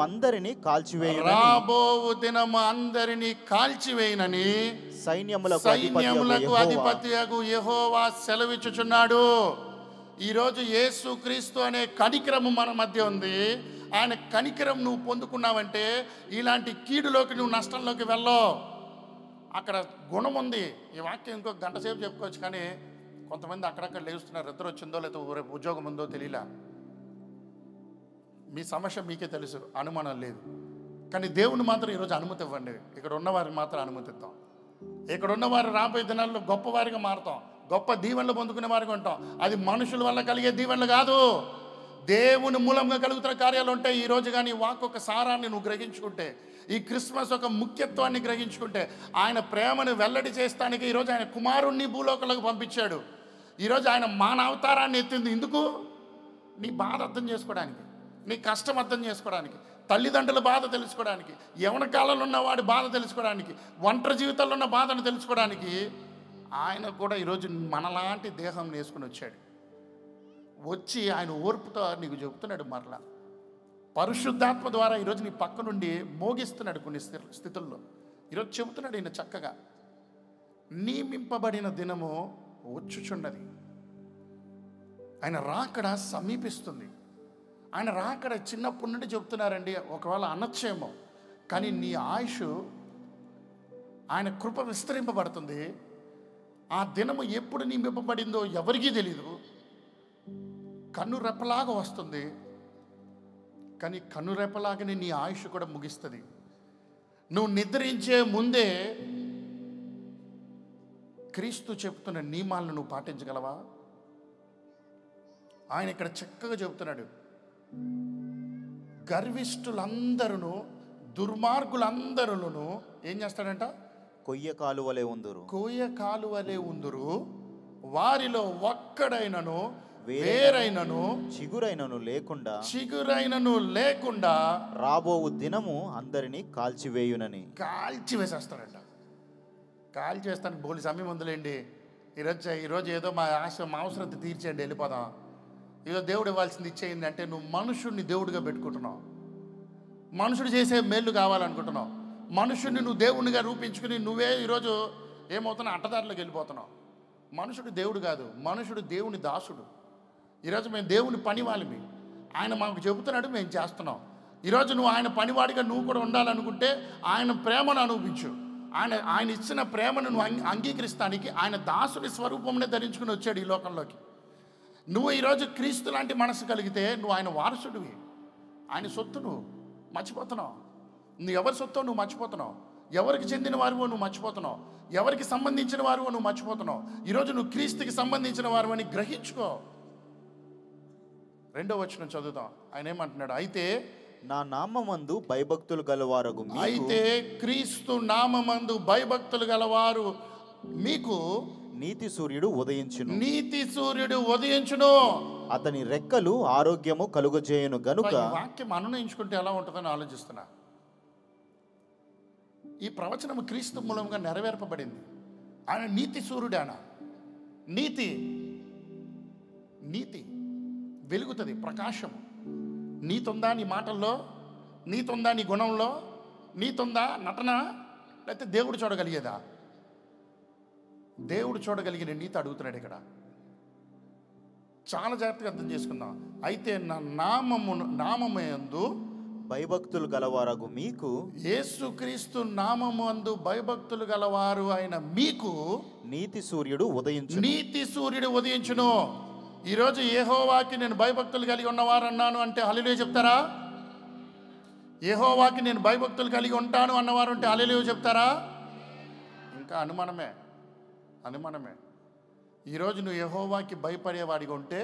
అందరినీ కాల్చివేయనని సైన్యములకు అధిపతియగు యెహోవా సెలవిచ్చుచున్నాడు. ఈరోజు యేసుక్రీస్తు అనే కనికరము మన మధ్య ఉంది. ఆయన కనికరం నువ్వు పొందుకున్నావంటే ఇలాంటి కీడులోకి నువ్వు నష్టంలోకి వెళ్ళవు. అక్కడ గుణం ఉంది. ఈ వాక్యం ఇంకో గంట సేపు చెప్పుకోవచ్చు, కానీ కొంతమంది అక్కడక్కడ లేస్తున్నారు. నిద్ర వచ్చిందో లేదో రేపు ఉద్యోగం ఉందో తెలియలా. మీ సమస్య మీకే తెలుసు, అనుమానం లేదు. కానీ దేవుని మాత్రం ఈరోజు అనుమతి ఇవ్వండి. ఇక్కడ ఉన్నవారికి మాత్రం అనుమతి ఇద్దాం. ఇక్కడ ఉన్నవారు రాబోయే దినాల్లో గొప్పవారిగా మారుతాం, గొప్ప దీవెనలు పొందుకునే వారిగా ఉంటాం. అది మనుషుల వల్ల కలిగే దీవెనలు కాదు, దేవుని మూలంగా కలుగుతున్న కార్యాలు ఉంటాయి. ఈరోజు కానీ వాక్ ఒక సారాన్ని నువ్వు గ్రహించుకుంటే, ఈ క్రిస్మస్ ఒక ముఖ్యత్వాన్ని గ్రహించుకుంటే, ఆయన ప్రేమను వెల్లడి చేస్తానికి ఈరోజు ఆయన కుమారుణ్ణి భూలోకంలోకి పంపించాడు. ఈరోజు ఆయన మానవ అవతారాన్ని ఎత్తింది ఎందుకు? నీ బాధ అర్థం చేసుకోవడానికి, నీ కష్టం అర్థం చేసుకోవడానికి, తల్లిదండ్రుల బాధ తెలుసుకోవడానికి, యవన కాలంలో ఉన్న వాడి బాధ తెలుసుకోవడానికి, ఒంటరి జీవితంలో ఉన్న బాధను తెలుసుకోవడానికి ఆయన కూడా ఈరోజు మనలాంటి దేహం వేసుకుని వచ్చాడు. వచ్చి ఆయన ఓర్పుతో నీకు చెబుతున్నాడు. మరలా పరిశుద్ధాత్మ ద్వారా ఈరోజు నీ పక్క నుండి మోగిస్తున్నాడు కొన్ని స్థితుల్లో. ఈరోజు చెబుతున్నాడు ఈయన చక్కగా, నియమింపబడిన దినము వచ్చుచున్నది, ఆయన రాకడ సమీపిస్తుంది. ఆయన రాకడ చిన్నప్పటి నుండి చెబుతున్నారండి. ఒకవేళ అనొచ్చేమో, కానీ నీ ఆయుష్ ఆయన కృప విస్తరింపబడుతుంది. ఆ దినము ఎప్పుడు నియమింపబడిందో ఎవరికీ తెలీదు. కన్ను రెప్పలాగా వస్తుంది, కానీ కన్ను రెప్పలాగానే నీ ఆయుష్ కూడా ముగిస్తుంది. నువ్వు నిద్రించే ముందే క్రీస్తు చెప్తున్న నియమాలను నువ్వు పాటించగలవా? ఆయన ఇక్కడ చక్కగా చెబుతున్నాడు, గర్విష్ఠులందరూ దుర్మార్గులందరూ ఏం చేస్తాడంట? కొయ్య కాలువలే ఉందురు, కోయ కాలువలే ఉందురు, వారిలో ఒక్కడైనను వేరైనను చిగురైనను లేకుండా రాబోవు దినము అందరినీ కాల్చివేయునని. కాల్చివేసేస్తాడంట. కాల్చివేస్తానికి బోలి సమయం ఉందిలేండి. ఈరోజు ఏదో మా అవసరం తీర్చేయండి, వెళ్ళిపోదాం. ఈరోజు దేవుడు ఇవ్వాల్సింది ఇచ్చేయండి అంటే నువ్వు మనుషుడిని దేవుడిగా పెట్టుకుంటున్నావు. మనుషుడు చేసే మేలు కావాలనుకుంటున్నావు. మనుషుడిని నువ్వు దేవుడిగా రూపించుకుని నువ్వే ఈరోజు ఏమవుతున్నావు? అడ్డదారిలోకి వెళ్ళిపోతున్నావు. మనుషుడు దేవుడు కాదు, మనుషుడు దేవుని దాసుడు. ఈరోజు మేము దేవుని పనివాళ్ళమి. ఆయన మాకు చెబుతున్నాడు, మేము చేస్తున్నాం. ఈరోజు నువ్వు ఆయన పనివాడిగా నువ్వు కూడా ఉండాలనుకుంటే ఆయన ప్రేమను అనుభవించు. ఆయన ఇచ్చిన ప్రేమను నువ్వు అంగీకరిస్తానికి ఆయన దాసుని స్వరూపంనే ధరించుకుని వచ్చాడు ఈ లోకంలోకి. నువ్వు ఈరోజు క్రీస్తు లాంటి మనసు కలిగితే నువ్వు ఆయన వారసుడివి. ఆయన సొత్తు నువ్వు మర్చిపోతున్నావు. నువ్వు ఎవరి సొత్తో నువ్వు మర్చిపోతున్నావు. ఎవరికి చెందిన వారివో నువ్వు మర్చిపోతున్నావు. ఎవరికి సంబంధించిన వారివో నువ్వు మర్చిపోతున్నావు. ఈరోజు నువ్వు క్రీస్తుకి సంబంధించిన వారు అని గ్రహించుకో. 2వ వచనం చదువుతాం. ఆయన ఏమంటున్నాడు? అయితే నా నామమందు భయభక్తులు గలవారు, అయితే క్రీస్తు నామమందు భయభక్తులు గలవారు మీకు నీతి సూర్యుడు ఉదయించును, నీతి సూర్యుడు ఉదయించును, అతని రెక్కలు ఆరోగ్యము కలుగజేయును గనుక. వాక్యం అనునయించుకుంటే ఎలా ఉంటుందని ఆలోచిస్తున్నా. ఈ ప్రవచనం క్రీస్తు మూలంగా నెరవేర్పబడింది. ఆయన నీతి సూర్యుడు. ఆయన నీతి వెలుగుతుంది, ప్రకాశం. నీతుందా నీ మాటల్లో? నీతుందా నీ గుణంలో? నీతుందా నటన? లేకపోతే దేవుడు చూడగలిగేదా? దేవుడు చూడగలిగిన నీతి అడుగుతున్నాడు ఇక్కడ. చాలా జాగ్రత్తగా అర్థం చేసుకుందాం. అయితే నా నామమందు భయభక్తులు గలవారగు మీకు, యేసుక్రీస్తు నామమందు భయభక్తులు గలవారు అయిన మీకు నీతి సూర్యుడు ఉదయించును. ఈరోజు యెహోవాకి నేను భయభక్తులు కలిగి ఉన్నవారు అన్నాను అంటే హల్లెలూయా చెప్తారా? యెహోవాకి నేను భయభక్తులు కలిగి ఉంటాను అన్నవారు అంటే హల్లెలూయా చెప్తారా? ఇంకా అనుమానమే. ఈరోజు నువ్వు యెహోవాకి భయపడేవాడిగా ఉంటే,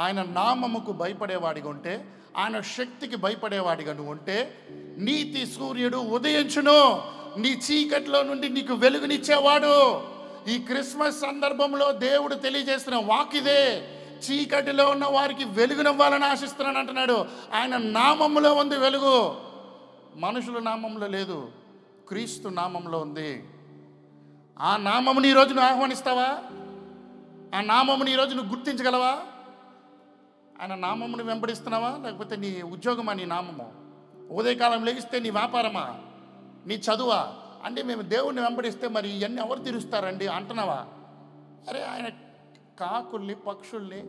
ఆయన నామముకు భయపడేవాడిగా ఉంటే, ఆయన శక్తికి భయపడేవాడిగా నువ్వు ఉంటే, నీతి సూర్యుడు ఉదయించును. నీ చీకట్లో నుండి నీకు వెలుగునిచ్చేవాడు. ఈ క్రిస్మస్ సందర్భంలో దేవుడు తెలియజేస్తున్న వాకిదే. చీకటిలో ఉన్న వారికి వెలుగునివ్వాలని ఆశిస్తున్నాను అంటున్నాడు. ఆయన నామములో ఉంది వెలుగు. మనుషుల నామంలో లేదు, క్రీస్తు నామంలో ఉంది. ఆ నామముని ఈరోజు నువ్వు ఆహ్వానిస్తావా? ఆ నామముని ఈరోజు నువ్వు గుర్తించగలవా? ఆయన నామముని వెంబడిస్తున్నావా? లేకపోతే నీ ఉద్యోగమా నీ నామము? ఉదయకాలం లెగిస్తే నీ వ్యాపారమా? నీ చదువా? అంటే మేము దేవుణ్ణి వెంబడిస్తే మరి ఇవన్నీ ఎవరు తీరుస్తారండి అంటున్నావా? అరే, ఆయన కాకుల్ని, పక్షుల్ని,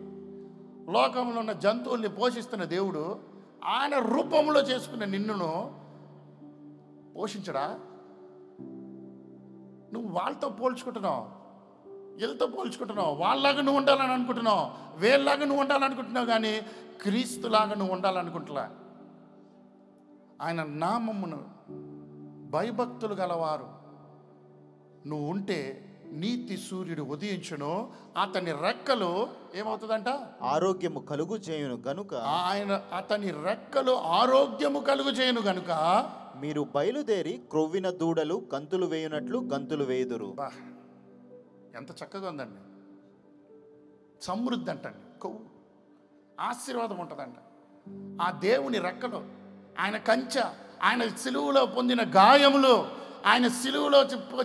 లోకంలో ఉన్న జంతువుల్ని పోషిస్తున్న దేవుడు ఆయన రూపంలో చేసుకున్న నిన్నును పోషించడా? నువ్వు వాళ్ళతో పోల్చుకుంటున్నావు, వీళ్ళతో పోల్చుకుంటున్నావు. వాళ్ళలాగా నువ్వు ఉండాలని అనుకుంటున్నావు, వీళ్ళలాగా నువ్వు ఉండాలనుకుంటున్నావు, కానీ క్రీస్తులాగా నువ్వు ఉండాలనుకుంటున్నా. ఆయన నామమును భయభక్తులు గలవారు నువ్వు ఉంటే నీతి సూర్యుడు ఉదయించును, అతని రెక్కలు ఏమవుతుందంట? ఆరోగ్యము కలుగు చేయును గనుక. అతని రెక్కలు ఆరోగ్యము కలుగు చేయును గనుక మీరు బయలుదేరి క్రొవ్విన దూడలు గంతులు వేయునట్లు గంతులు వేయుదురు. ఎంత చక్కగా ఉందండి. సమృద్ధి అంటండి, కొవ్వు, ఆశీర్వాదం ఉంటుందంట. ఆ దేవుని రెక్కలు ఆయన కంచె, ఆయన సిలువలో పొందిన గాయములు, ఆయన సిలువలో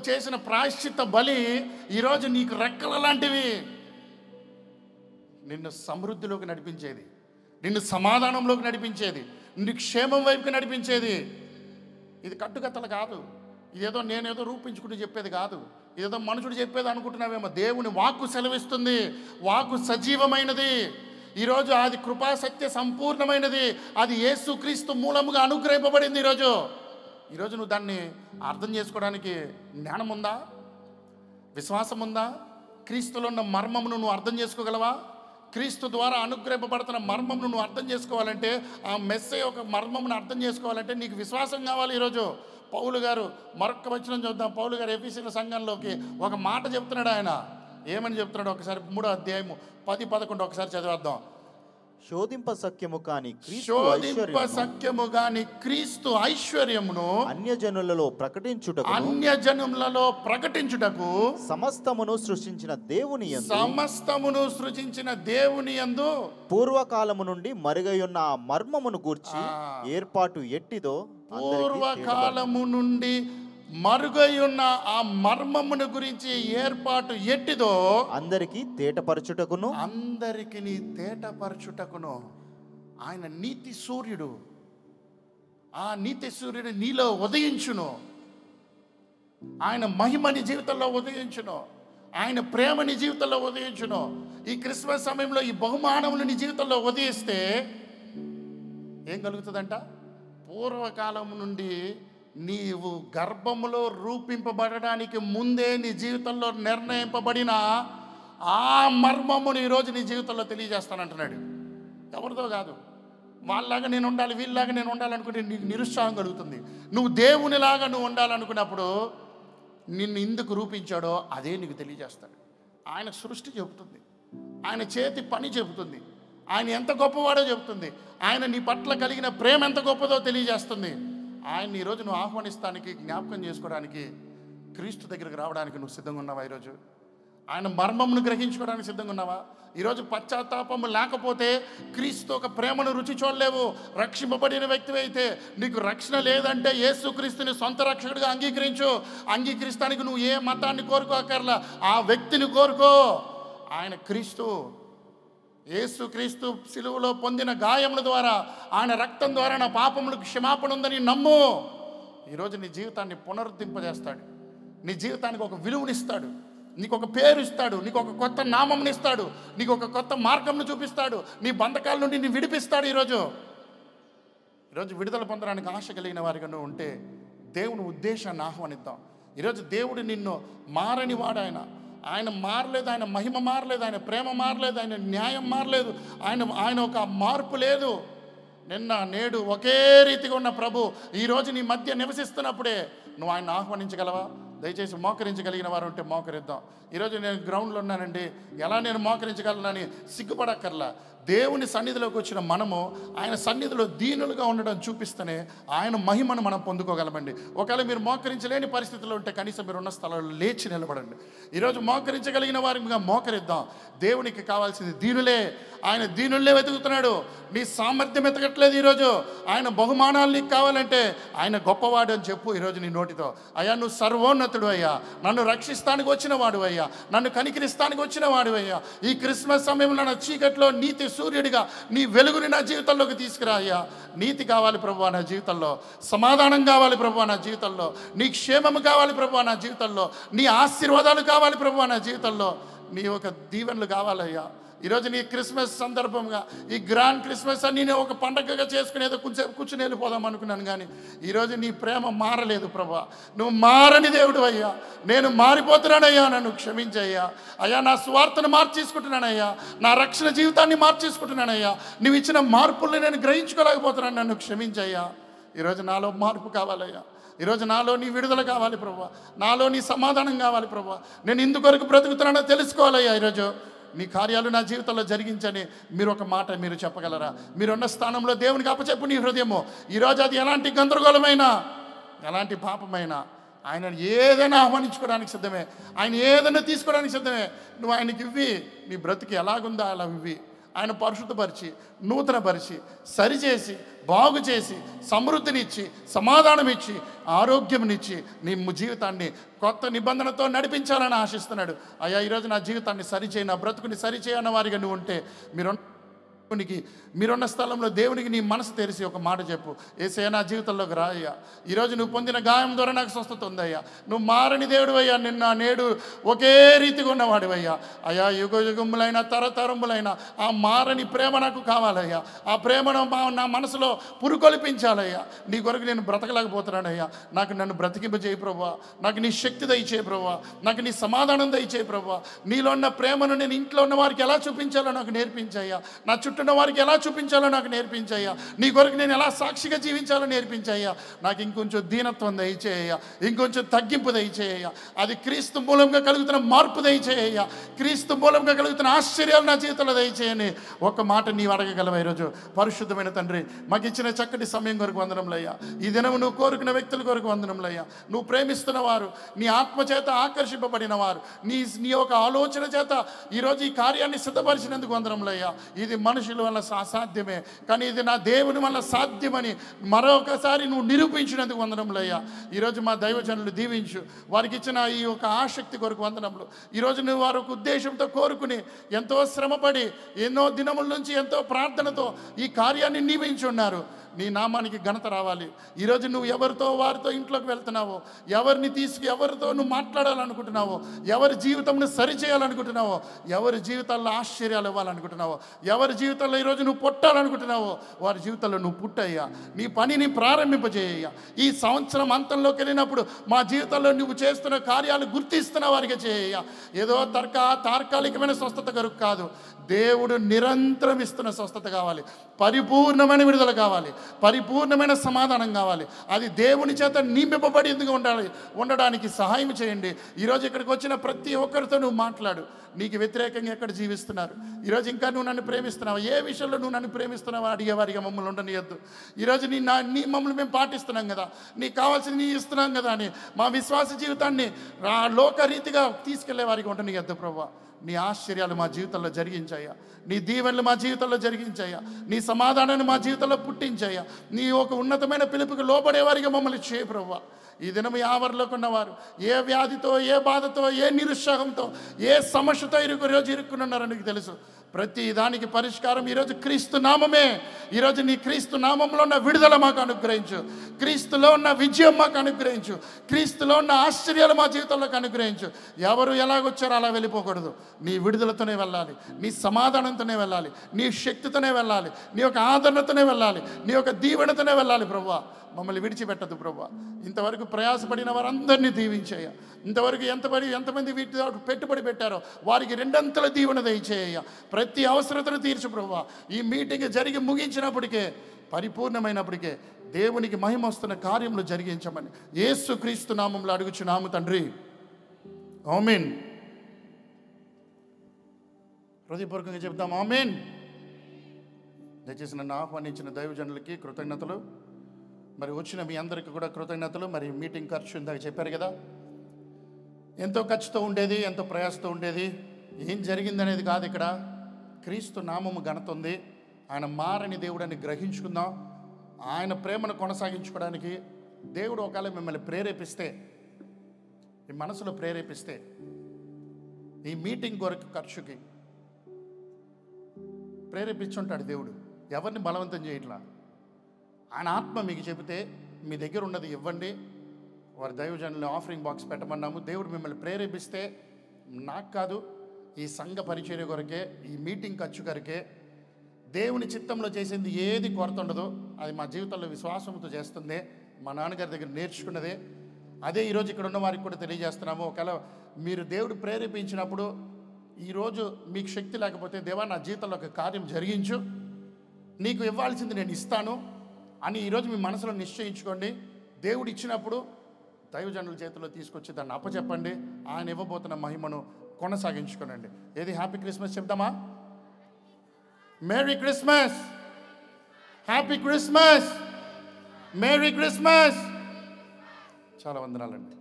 చేసిన ప్రాయశ్చిత్త బలి ఈరోజు నీకు రెక్కల లాంటివి. నిన్ను సమృద్ధిలోకి నడిపించేది, నిన్ను సమాధానంలోకి నడిపించేది, నిన్ను క్షేమం వైపుకి నడిపించేది. ఇది కట్టుకథలు కాదు, ఇదేదో నేనేదో రూపించుకుంటూ చెప్పేది కాదు, ఇదేదో మనుషుడు చెప్పేది అనుకుంటున్నావేమో. దేవుని వాక్కు సెలవిస్తుంది. వాక్కు సజీవమైనది. ఈరోజు అది కృపాసత్య సంపూర్ణమైనది. అది యేసుక్రీస్తు మూలముగా అనుగ్రహింపబడింది. ఈరోజు నువ్వు దాన్ని అర్థం చేసుకోవడానికి జ్ఞానం ఉందా? విశ్వాసం ఉందా? క్రీస్తులో ఉన్న మర్మమును నువ్వు అర్థం చేసుకోగలవా? క్రీస్తు ద్వారా అనుగ్రహింపబడుతున్న మర్మమును నువ్వు అర్థం చేసుకోవాలంటే, ఆ మెస్సేజ్ ఒక మర్మమును అర్థం చేసుకోవాలంటే నీకు విశ్వాసం కావాలి. ఈరోజు పౌలు గారు మరొక వచనం చూద్దాం. పౌలు గారు ఎఫెసీయుల సంఘంలోకి ఒక మాట చెప్తున్నాడు. ఆయన ఏమని చెప్తున్నాడు? ఒకసారి 3వ అధ్యాయము 10-11 ఒకసారి చదివేద్దాం. శోధింప సఖ్యము కాని క్రీస్తు ఐశ్వర్యమును అన్యజనులలో ప్రకటించుటకు సమస్తమును సృష్టించిన దేవుని యందు పూర్వకాలము నుండి మరుగయున్న ఆ మర్మమును గూర్చి ఏర్పాటు ఎట్టిదో, పూర్వకాలము నుండి మరుగయున్న ఆ మర్మమును గురించి ఏర్పాటు ఎట్టిదో అందరికీ తేటపరచుటకును ఆయన నీతి సూర్యుడు, ఆ నీతి సూర్యుడు నీలో ఉదయించును. ఆయన మహిమ నీ జీవితంలో ఉదయించును. ఆయన ప్రేమ నీ జీవితంలో ఉదయించును. ఈ క్రిస్మస్ సమయంలో ఈ బహుమానములు నీ జీవితంలో ఉదయిస్తే ఏం కలుగుతుందంట? పూర్వకాలం నుండి నీవు గర్భములో రూపింపబడడానికి ముందే నీ జీవితంలో నిర్ణయింపబడిన ఆ మర్మమును ఈరోజు నీ జీవితంలో తెలియజేస్తానంటున్నాడు. ఎవరితో కాదు. వాళ్ళలాగా నేను ఉండాలి, వీళ్ళలాగా నేను ఉండాలనుకుంటే నీకు నిరుత్సాహం కలుగుతుంది. నువ్వు దేవునిలాగా నువ్వు ఉండాలనుకున్నప్పుడు నిన్ను ఎందుకు రూపించాడో అదే నీకు తెలియజేస్తాడు. ఆయన సృష్టి చెబుతుంది, ఆయన చేతి పని చెబుతుంది, ఆయన ఎంత గొప్పవాడో చెబుతుంది, ఆయన నీ పట్ల కలిగిన ప్రేమ ఎంత గొప్పదో తెలియజేస్తుంది. ఆయన ఈరోజు నువ్వు ఆహ్వానిస్తానికి, జ్ఞాపకం చేసుకోవడానికి, క్రీస్తు దగ్గరికి రావడానికి నువ్వు సిద్ధంగా ఉన్నావా? ఈరోజు ఆయన మర్మమును గ్రహించుకోవడానికి సిద్ధంగా ఉన్నావా? ఈరోజు పశ్చాత్తాపము లేకపోతే క్రీస్తు ఒక ప్రేమను రుచి చూడలేవు. రక్షింపబడిన వ్యక్తి అయితే నీకు రక్షణ లేదంటే యేసుక్రీస్తుని సొంత రక్షకుడిగా అంగీకరిస్తానికి నువ్వు ఏ మతాన్ని కోరుకోకర్లా, ఆ వ్యక్తిని కోరుకో. ఆయన క్రీస్తు, యేసుక్రీస్తు సిలువలో పొందిన గాయముల ద్వారా, ఆయన రక్తం ద్వారా నా పాపములకు క్షమాపణ ఉందని నమ్ము. ఈరోజు నీ జీవితాన్ని పునరుద్ధరింపజేస్తాడు. నీ జీవితానికి ఒక విలువనిస్తాడు, నీకు ఒక పేరు ఇస్తాడు, నీకు ఒక కొత్త నామంని ఇస్తాడు, నీకు ఒక కొత్త మార్గంను చూపిస్తాడు, నీ బంధకాల నుండి నీ విడిపిస్తాడు. ఈరోజు విడుదల పొందడానికి ఆశ కలిగిన వారిగా నువ్వు ఉంటే దేవుని ఉద్దేశాన్ని ఆహ్వానిద్దాం. ఈరోజు దేవుడు నిన్ను మారని వాడు. ఆయన మారలేదు, ఆయన మహిమ మారలేదు, ఆయన ప్రేమ మారలేదు, ఆయన న్యాయం మారలేదు, ఆయన ఒక మార్పు లేదు. నిన్న నేడు ఒకే రీతిగా ఉన్న ప్రభు ఈరోజు నీ మధ్య నివసిస్తున్నప్పుడే నువ్వు ఆయన ఆహ్వానించగలవా? దయచేసి మోకరించగలిగిన వారు ఉంటే మోకరిద్దాం. ఈరోజు నేను గ్రౌండ్లో ఉన్నానండి, ఎలా నేను మోకరించగలనని సిగ్గుపడక్కర్లా. దేవుని సన్నిధిలోకి వచ్చిన మనము ఆయన సన్నిధిలో దీనులుగా ఉండడం చూపిస్తేనే ఆయన మహిమను మనం పొందుకోగలమండి. ఒకవేళ మీరు మోకరించలేని పరిస్థితిలో ఉంటే కనీసం మీరు ఉన్న స్థలంలో లేచి నిలబడండి. ఈరోజు మోకరించగలిగిన వారిగా మోకరిద్దాం. దేవునికి కావాల్సింది దీనులే. ఆయన దీనులే వెతుకుతున్నాడు. నీ సామర్థ్యం ఎతకట్లేదు. ఈరోజు ఆయన బహుమానాలు నీకు కావాలంటే ఆయన గొప్పవాడు అని చెప్పు ఈరోజు నీ నోటితో. అయ్యా నువ్వు సర్వోన్నతుడు అయ్యా, నన్ను రక్షిస్తానికి వచ్చిన వాడు అయ్యా, నన్ను కనికరిస్తానికి వచ్చిన వాడు అయ్యా. ఈ క్రిస్మస్ సమయంలో నా చీకట్లో నీతి సూర్యుడిగా నీ వెలుగుని నా జీవితంలోకి తీసుకురా అయ్యా. నీతి కావాలి ప్రభువా నా జీవితంలో, సమాధానం కావాలి ప్రభువా నా జీవితంలో, నీ క్షేమము కావాలి ప్రభువా నా జీవితంలో, నీ ఆశీర్వాదాలు కావాలి ప్రభువా నా జీవితంలో, నీ ఒక దీవెనలు కావాలయ్యా. ఈరోజు నీ క్రిస్మస్ సందర్భంగా ఈ గ్రాండ్ క్రిస్మస్ అని నేను ఒక పండగగా చేసుకునేదో కూర్చుని వెళ్ళిపోదాం అనుకున్నాను, కానీ ఈరోజు నీ ప్రేమ మారలేదు ప్రభా. నువ్వు మారని దేవుడు అయ్యా. నేను మారిపోతున్నానయ్యా, నన్ను క్షమించయ్యా. అయ్యా నా స్వార్థను మార్చేసుకుంటున్నానయ్యా, నా రక్షణ జీవితాన్ని మార్చేసుకుంటున్నానయ్యా. నువ్వు ఇచ్చిన మార్పుల్ని నేను గ్రహించుకోలేకపోతున్నాను, నన్ను క్షమించయ్యా. ఈరోజు నాలో మార్పు కావాలయ్యా. ఈరోజు నాలో నీ విడుదల కావాలి ప్రభా, నాలో నీ సమాధానం కావాలి ప్రభా. నేను ఇందుకొరకు బ్రతుకుతున్నానో తెలుసుకోవాలయ్యా. ఈరోజు నీ కార్యాలు నా జీవితంలో జరిగించని మీరు ఒక మాట మీరు చెప్పగలరా? మీరున్న స్థానంలో దేవునికి అప్పచెప్పు నీ హృదయము. ఈరోజు అది ఎలాంటి గందరగోళమైనా, ఎలాంటి పాపమైనా ఆయన ఏదైనా ఆహ్వానించుకోవడానికి సిద్ధమే, ఆయన ఏదైనా తీసుకోవడానికి సిద్ధమే. నువ్వు ఆయనకి ఇవ్వి, నీ బ్రతికి ఎలాగుందో అలా ఇవ్వి. ఆయన పరిశుద్ధపరిచి, నూతనపరిచి, సరిచేసి, బాగు చేసి, సమృద్ధినిచ్చి, సమాధానం ఇచ్చి, ఆరోగ్యంనిచ్చి నీ జీవితాన్ని కొత్త నిబంధనతో నడిపించాలని ఆశిస్తున్నాడు. అయ్యా, ఈరోజు నా జీవితాన్ని సరిచేయి, నా బ్రతుకుని సరిచేయన్న వారిగా నువ్వు ఉంటే మీరున్న స్థలంలో దేవునికి నీ మనసు తెరిచి ఒక మాట చెప్పు, యేసయ్యా నా జీవితంలోకి రా అయ్యా. ఈరోజు నువ్వు పొందిన గాయం ద్వారా నాకు స్వస్థత ఉందయ్యా. నువ్వు మారని దేవుడు అయ్యా, నిన్న నేడు ఒకే రీతిగా ఉన్నవాడివయ్యా. అయ్యా, యుగ యుగములైన తరతరములైన ఆ మారని ప్రేమ నాకు కావాలయ్యా. ఆ ప్రేమను నా మనసులో పురుకొల్పించాలయ్యా. నీ కొరకు నేను బ్రతకలేకపోతున్నానయ్యా. నన్ను బ్రతికింపజేయి ప్రభువా. నాకు నీ శక్తి దయచేయి ప్రభువా. నాకు నీ సమాధానం దయచేయి ప్రభువా. నీలో ఉన్న ప్రేమను నేను ఇంట్లో ఉన్న వారికి ఎలా చూపించాలో నాకు నేర్పించయ్యా. నా చుట్టూ ఉన్న వారికి ఎలా చూపించాలో నాకు నేర్పించయ్యా. నీ కొరకు నేను ఎలా సాక్షిగా జీవించాలో నేర్పించయ్యా. నాకు ఇంకొంచెం దీనత్వం దయచేయ్యా, ఇంకొంచెం తగ్గింపు దయచేయ్యా. అది క్రీస్తు మూలంగా కలుగుతున్న మార్పు దయచేయ్యా. క్రీస్తు మూలంగా కలుగుతున్న ఆశ్చర్యాలు నా జీవితంలో దయచేయని ఒక్క మాట నీవు అడగగలవా ఈరోజు? పరిశుద్ధమైన తండ్రి, మాకు ఇచ్చిన చక్కటి సమయం కొరకు వందనములయ్యా. ఈ దినం నువ్వు కోరుకున్న వ్యక్తుల కొరకు వందనములయ్యా. నువ్వు ప్రేమిస్తున్న వారు, నీ ఆత్మ చేత ఆకర్షింపబడిన వారు, నీ యొక్క ఆలోచన చేత ఈరోజు ఈ కార్యాన్ని సిద్ధపరిచినందుకు వందనములయ్యా. ఇది మనుషుల వల్ల అసాధ్యమే, కానీ ఇది నా దేవుని వల్ల సాధ్యమని మరొకసారి నువ్వు నిరూపించినందుకు వందనములయ్యా. ఈరోజు మా దైవజనులు దీవించు, వారికి ఇచ్చిన ఈ యొక్క ఆసక్తి కొరకు వందనములు. ఈరోజు నువ్వు వారి ఉద్దేశంతో కోరుకుని ఎంతో శ్రమపడి ఎన్నో దినముల నుంచి ఎంతో ప్రార్థనతో ఈ కార్యాన్ని నియమించున్నారు. నీ నామానికి ఘనత రావాలి. ఈరోజు నువ్వు ఎవరితో వారితో ఇంట్లోకి వెళ్తున్నావో, ఎవరిని ఎవరితో నువ్వు మాట్లాడాలనుకుంటున్నావో, ఎవరి జీవితంను సరిచేయాలనుకుంటున్నావో, ఎవరి జీవితాల్లో ఆశ్చర్యాలు ఇవ్వాలనుకుంటున్నావో, ఎవరి జీవితంలో ఈరోజు నువ్వు పుట్టాలనుకుంటున్నావో వారి జీవితంలో నువ్వు పుట్టయ్యా. నీ పనిని ప్రారంభింపజేయ్యా. ఈ సంవత్సరం అంతంలోకి వెళ్ళినప్పుడు మా జీవితంలో నువ్వు చేస్తున్న కార్యాలు గుర్తిస్తున్న వారికి చేయ్యా. ఏదో తాత్కాలికమైన స్వస్థత కొరకు కాదు, దేవుడు నిరంతరం ఇస్తున్న స్వస్థత కావాలి. పరిపూర్ణమైన విడుదల కావాలి. పరిపూర్ణమైన సమాధానం కావాలి. అది దేవుని చేత నింపబడి ఎందుకు ఉండడానికి సహాయం చేయండి. ఈరోజు ఇక్కడికి వచ్చిన ప్రతి ఒక్కరితో నువ్వు మాట్లాడు. నీకు వ్యతిరేకంగా ఎక్కడ జీవిస్తున్నారు? ఈరోజు ఇంకా నువ్వు నన్ను ప్రేమిస్తున్నావు, ఏ విషయంలో నువ్వు నన్ను ప్రేమిస్తున్నావో అడిగేవారిగా మమ్మల్ని ఉండనియద్దు. ఈరోజు నీ మమ్మల్ని మేము పాటిస్తున్నాం కదా, నీకు కావాల్సింది నీ ఇస్తున్నాం కదా అని మా విశ్వాస జీవితాన్ని లోకరీతిగా తీసుకెళ్లే వారికి ఉండనియద్దు ప్రభువా. నీ ఆశ్చర్యాలు మా జీవితంలో జరిగించాయా. నీ దీవెనలు మా జీవితంలో జరిగించాయా. నీ సమాధానాన్ని మా జీవితంలో పుట్టించాయా. నీ ఒక ఉన్నతమైన పిలుపుకి లోబడేవారిగా మమ్మల్ని చేయ ప్రభువా. ఈ దినం ఈ ఆవరణలోకి ఉన్నవారు ఏ వ్యాధితో, ఏ బాధతో, ఏ నిరుత్సాహంతో, ఏ సమస్యతో ఈరోజు ఇరుక్కున్నారో నీకు తెలుసు. ప్రతి దానికి పరిష్కారం ఈరోజు క్రీస్తు నామమే. ఈరోజు నీ క్రీస్తు నామంలో ఉన్న విడుదల మాకు అనుగ్రహించు. క్రీస్తులో ఉన్న విజయం మాకు అనుగ్రహించు. క్రీస్తులో ఉన్న ఆశ్చర్యాలు మా జీవితంలోకి అనుగ్రహించు. ఎవరు ఎలాగొచ్చారో అలా వెళ్ళిపోకూడదు. నీ విడుదలతోనే వెళ్ళాలి, నీ సమాధానంతోనే వెళ్ళాలి, నీ శక్తితోనే వెళ్ళాలి, నీ యొక్క ఆదరణతోనే వెళ్ళాలి, నీ యొక్క దీవెనతోనే వెళ్ళాలి ప్రభువా. మమ్మల్ని విడిచిపెట్టదు ప్రభువా. ఇంతవరకు ప్రయాసపడిన వారందరినీ దీవించేయ. ఇంతవరకు ఎంతమంది వీటి పెట్టుబడి పెట్టారో వారికి రెండంతల దీవెన దయచేయ. ప్రతి అవసరతను తీర్చు ప్రభువా. ఈ మీటింగ్ జరిగి ముగించినప్పటికే, పరిపూర్ణమైనప్పటికే దేవునికి మహిమ వస్తున్న కార్యములు జరిగించమని యేసు క్రీస్తు నామంలో అడుగుచున్నాము తండ్రి, ఆమేన్. హృదయపూర్వకంగా చెప్తాం ఆమేన్. దయచేసి నన్ను ఆహ్వానించిన దైవజనులకి కృతజ్ఞతలు. మరి వచ్చిన మీ అందరికీ కూడా కృతజ్ఞతలు. మరి మీటింగ్ ఖర్చు ఇందాక చెప్పారు కదా, ఎంతో ఖర్చుతో ఉండేది, ఎంతో ప్రయాసతో ఉండేది. ఏం జరిగిందనేది కాదు, ఇక్కడ క్రీస్తు నామము ఘనత ఉంది. ఆయన మారని దేవుడని గ్రహించుకుందాం. ఆయన ప్రేమను కొనసాగించుకోవడానికి దేవుడు ఒకవేళ మిమ్మల్ని ప్రేరేపిస్తే, మీ మనసులో ప్రేరేపిస్తే, ఈ మీటింగ్ కొరకు ఖర్చుకి ప్రేరేపించుంటాడు దేవుడు. ఎవరిని బలవంతం చేయట్లా. ఆయన ఆత్మ మీకు చెబితే మీ దగ్గర ఉన్నది ఇవ్వండి. వారి దైవజనులు ఆఫరింగ్ బాక్స్ పెట్టమన్నాము. దేవుడు మిమ్మల్ని ప్రేరేపిస్తే, నాకు కాదు, ఈ సంఘ పరిచర్య కొరకే, ఈ మీటింగ్ ఖర్చు కొరకే, దేవుని చిత్తంలో చేసింది ఏది కొరత ఉండదు. అది మా జీవితంలో విశ్వాసంతో చేస్తుంది. మా నాన్నగారి దగ్గర నేర్చుకున్నదే అదే ఈరోజు ఇక్కడ ఉన్న వారికి కూడా తెలియజేస్తున్నాము. ఒకవేళ మీరు దేవుడు ప్రేరేపించినప్పుడు, ఈరోజు మీకు శక్తి లేకపోతే, దేవా నా జీవితంలో ఒక కార్యం జరిగించు, నీకు ఇవ్వాల్సింది నేను ఇస్తాను అని ఈరోజు మీ మనసులో నిశ్చయించుకోండి. దేవుడు ఇచ్చినప్పుడు దైవజనుల చేతిలో తీసుకొచ్చి దాన్ని అప్పచెప్పండి. ఆయన ఇవ్వబోతున్న మహిమను కొనసాగించుకోనండి. ఏది హ్యాపీ క్రిస్మస్ చెప్దామా? Merry Christmas, happy Christmas, merry Christmas. చాలా వందనాలండి.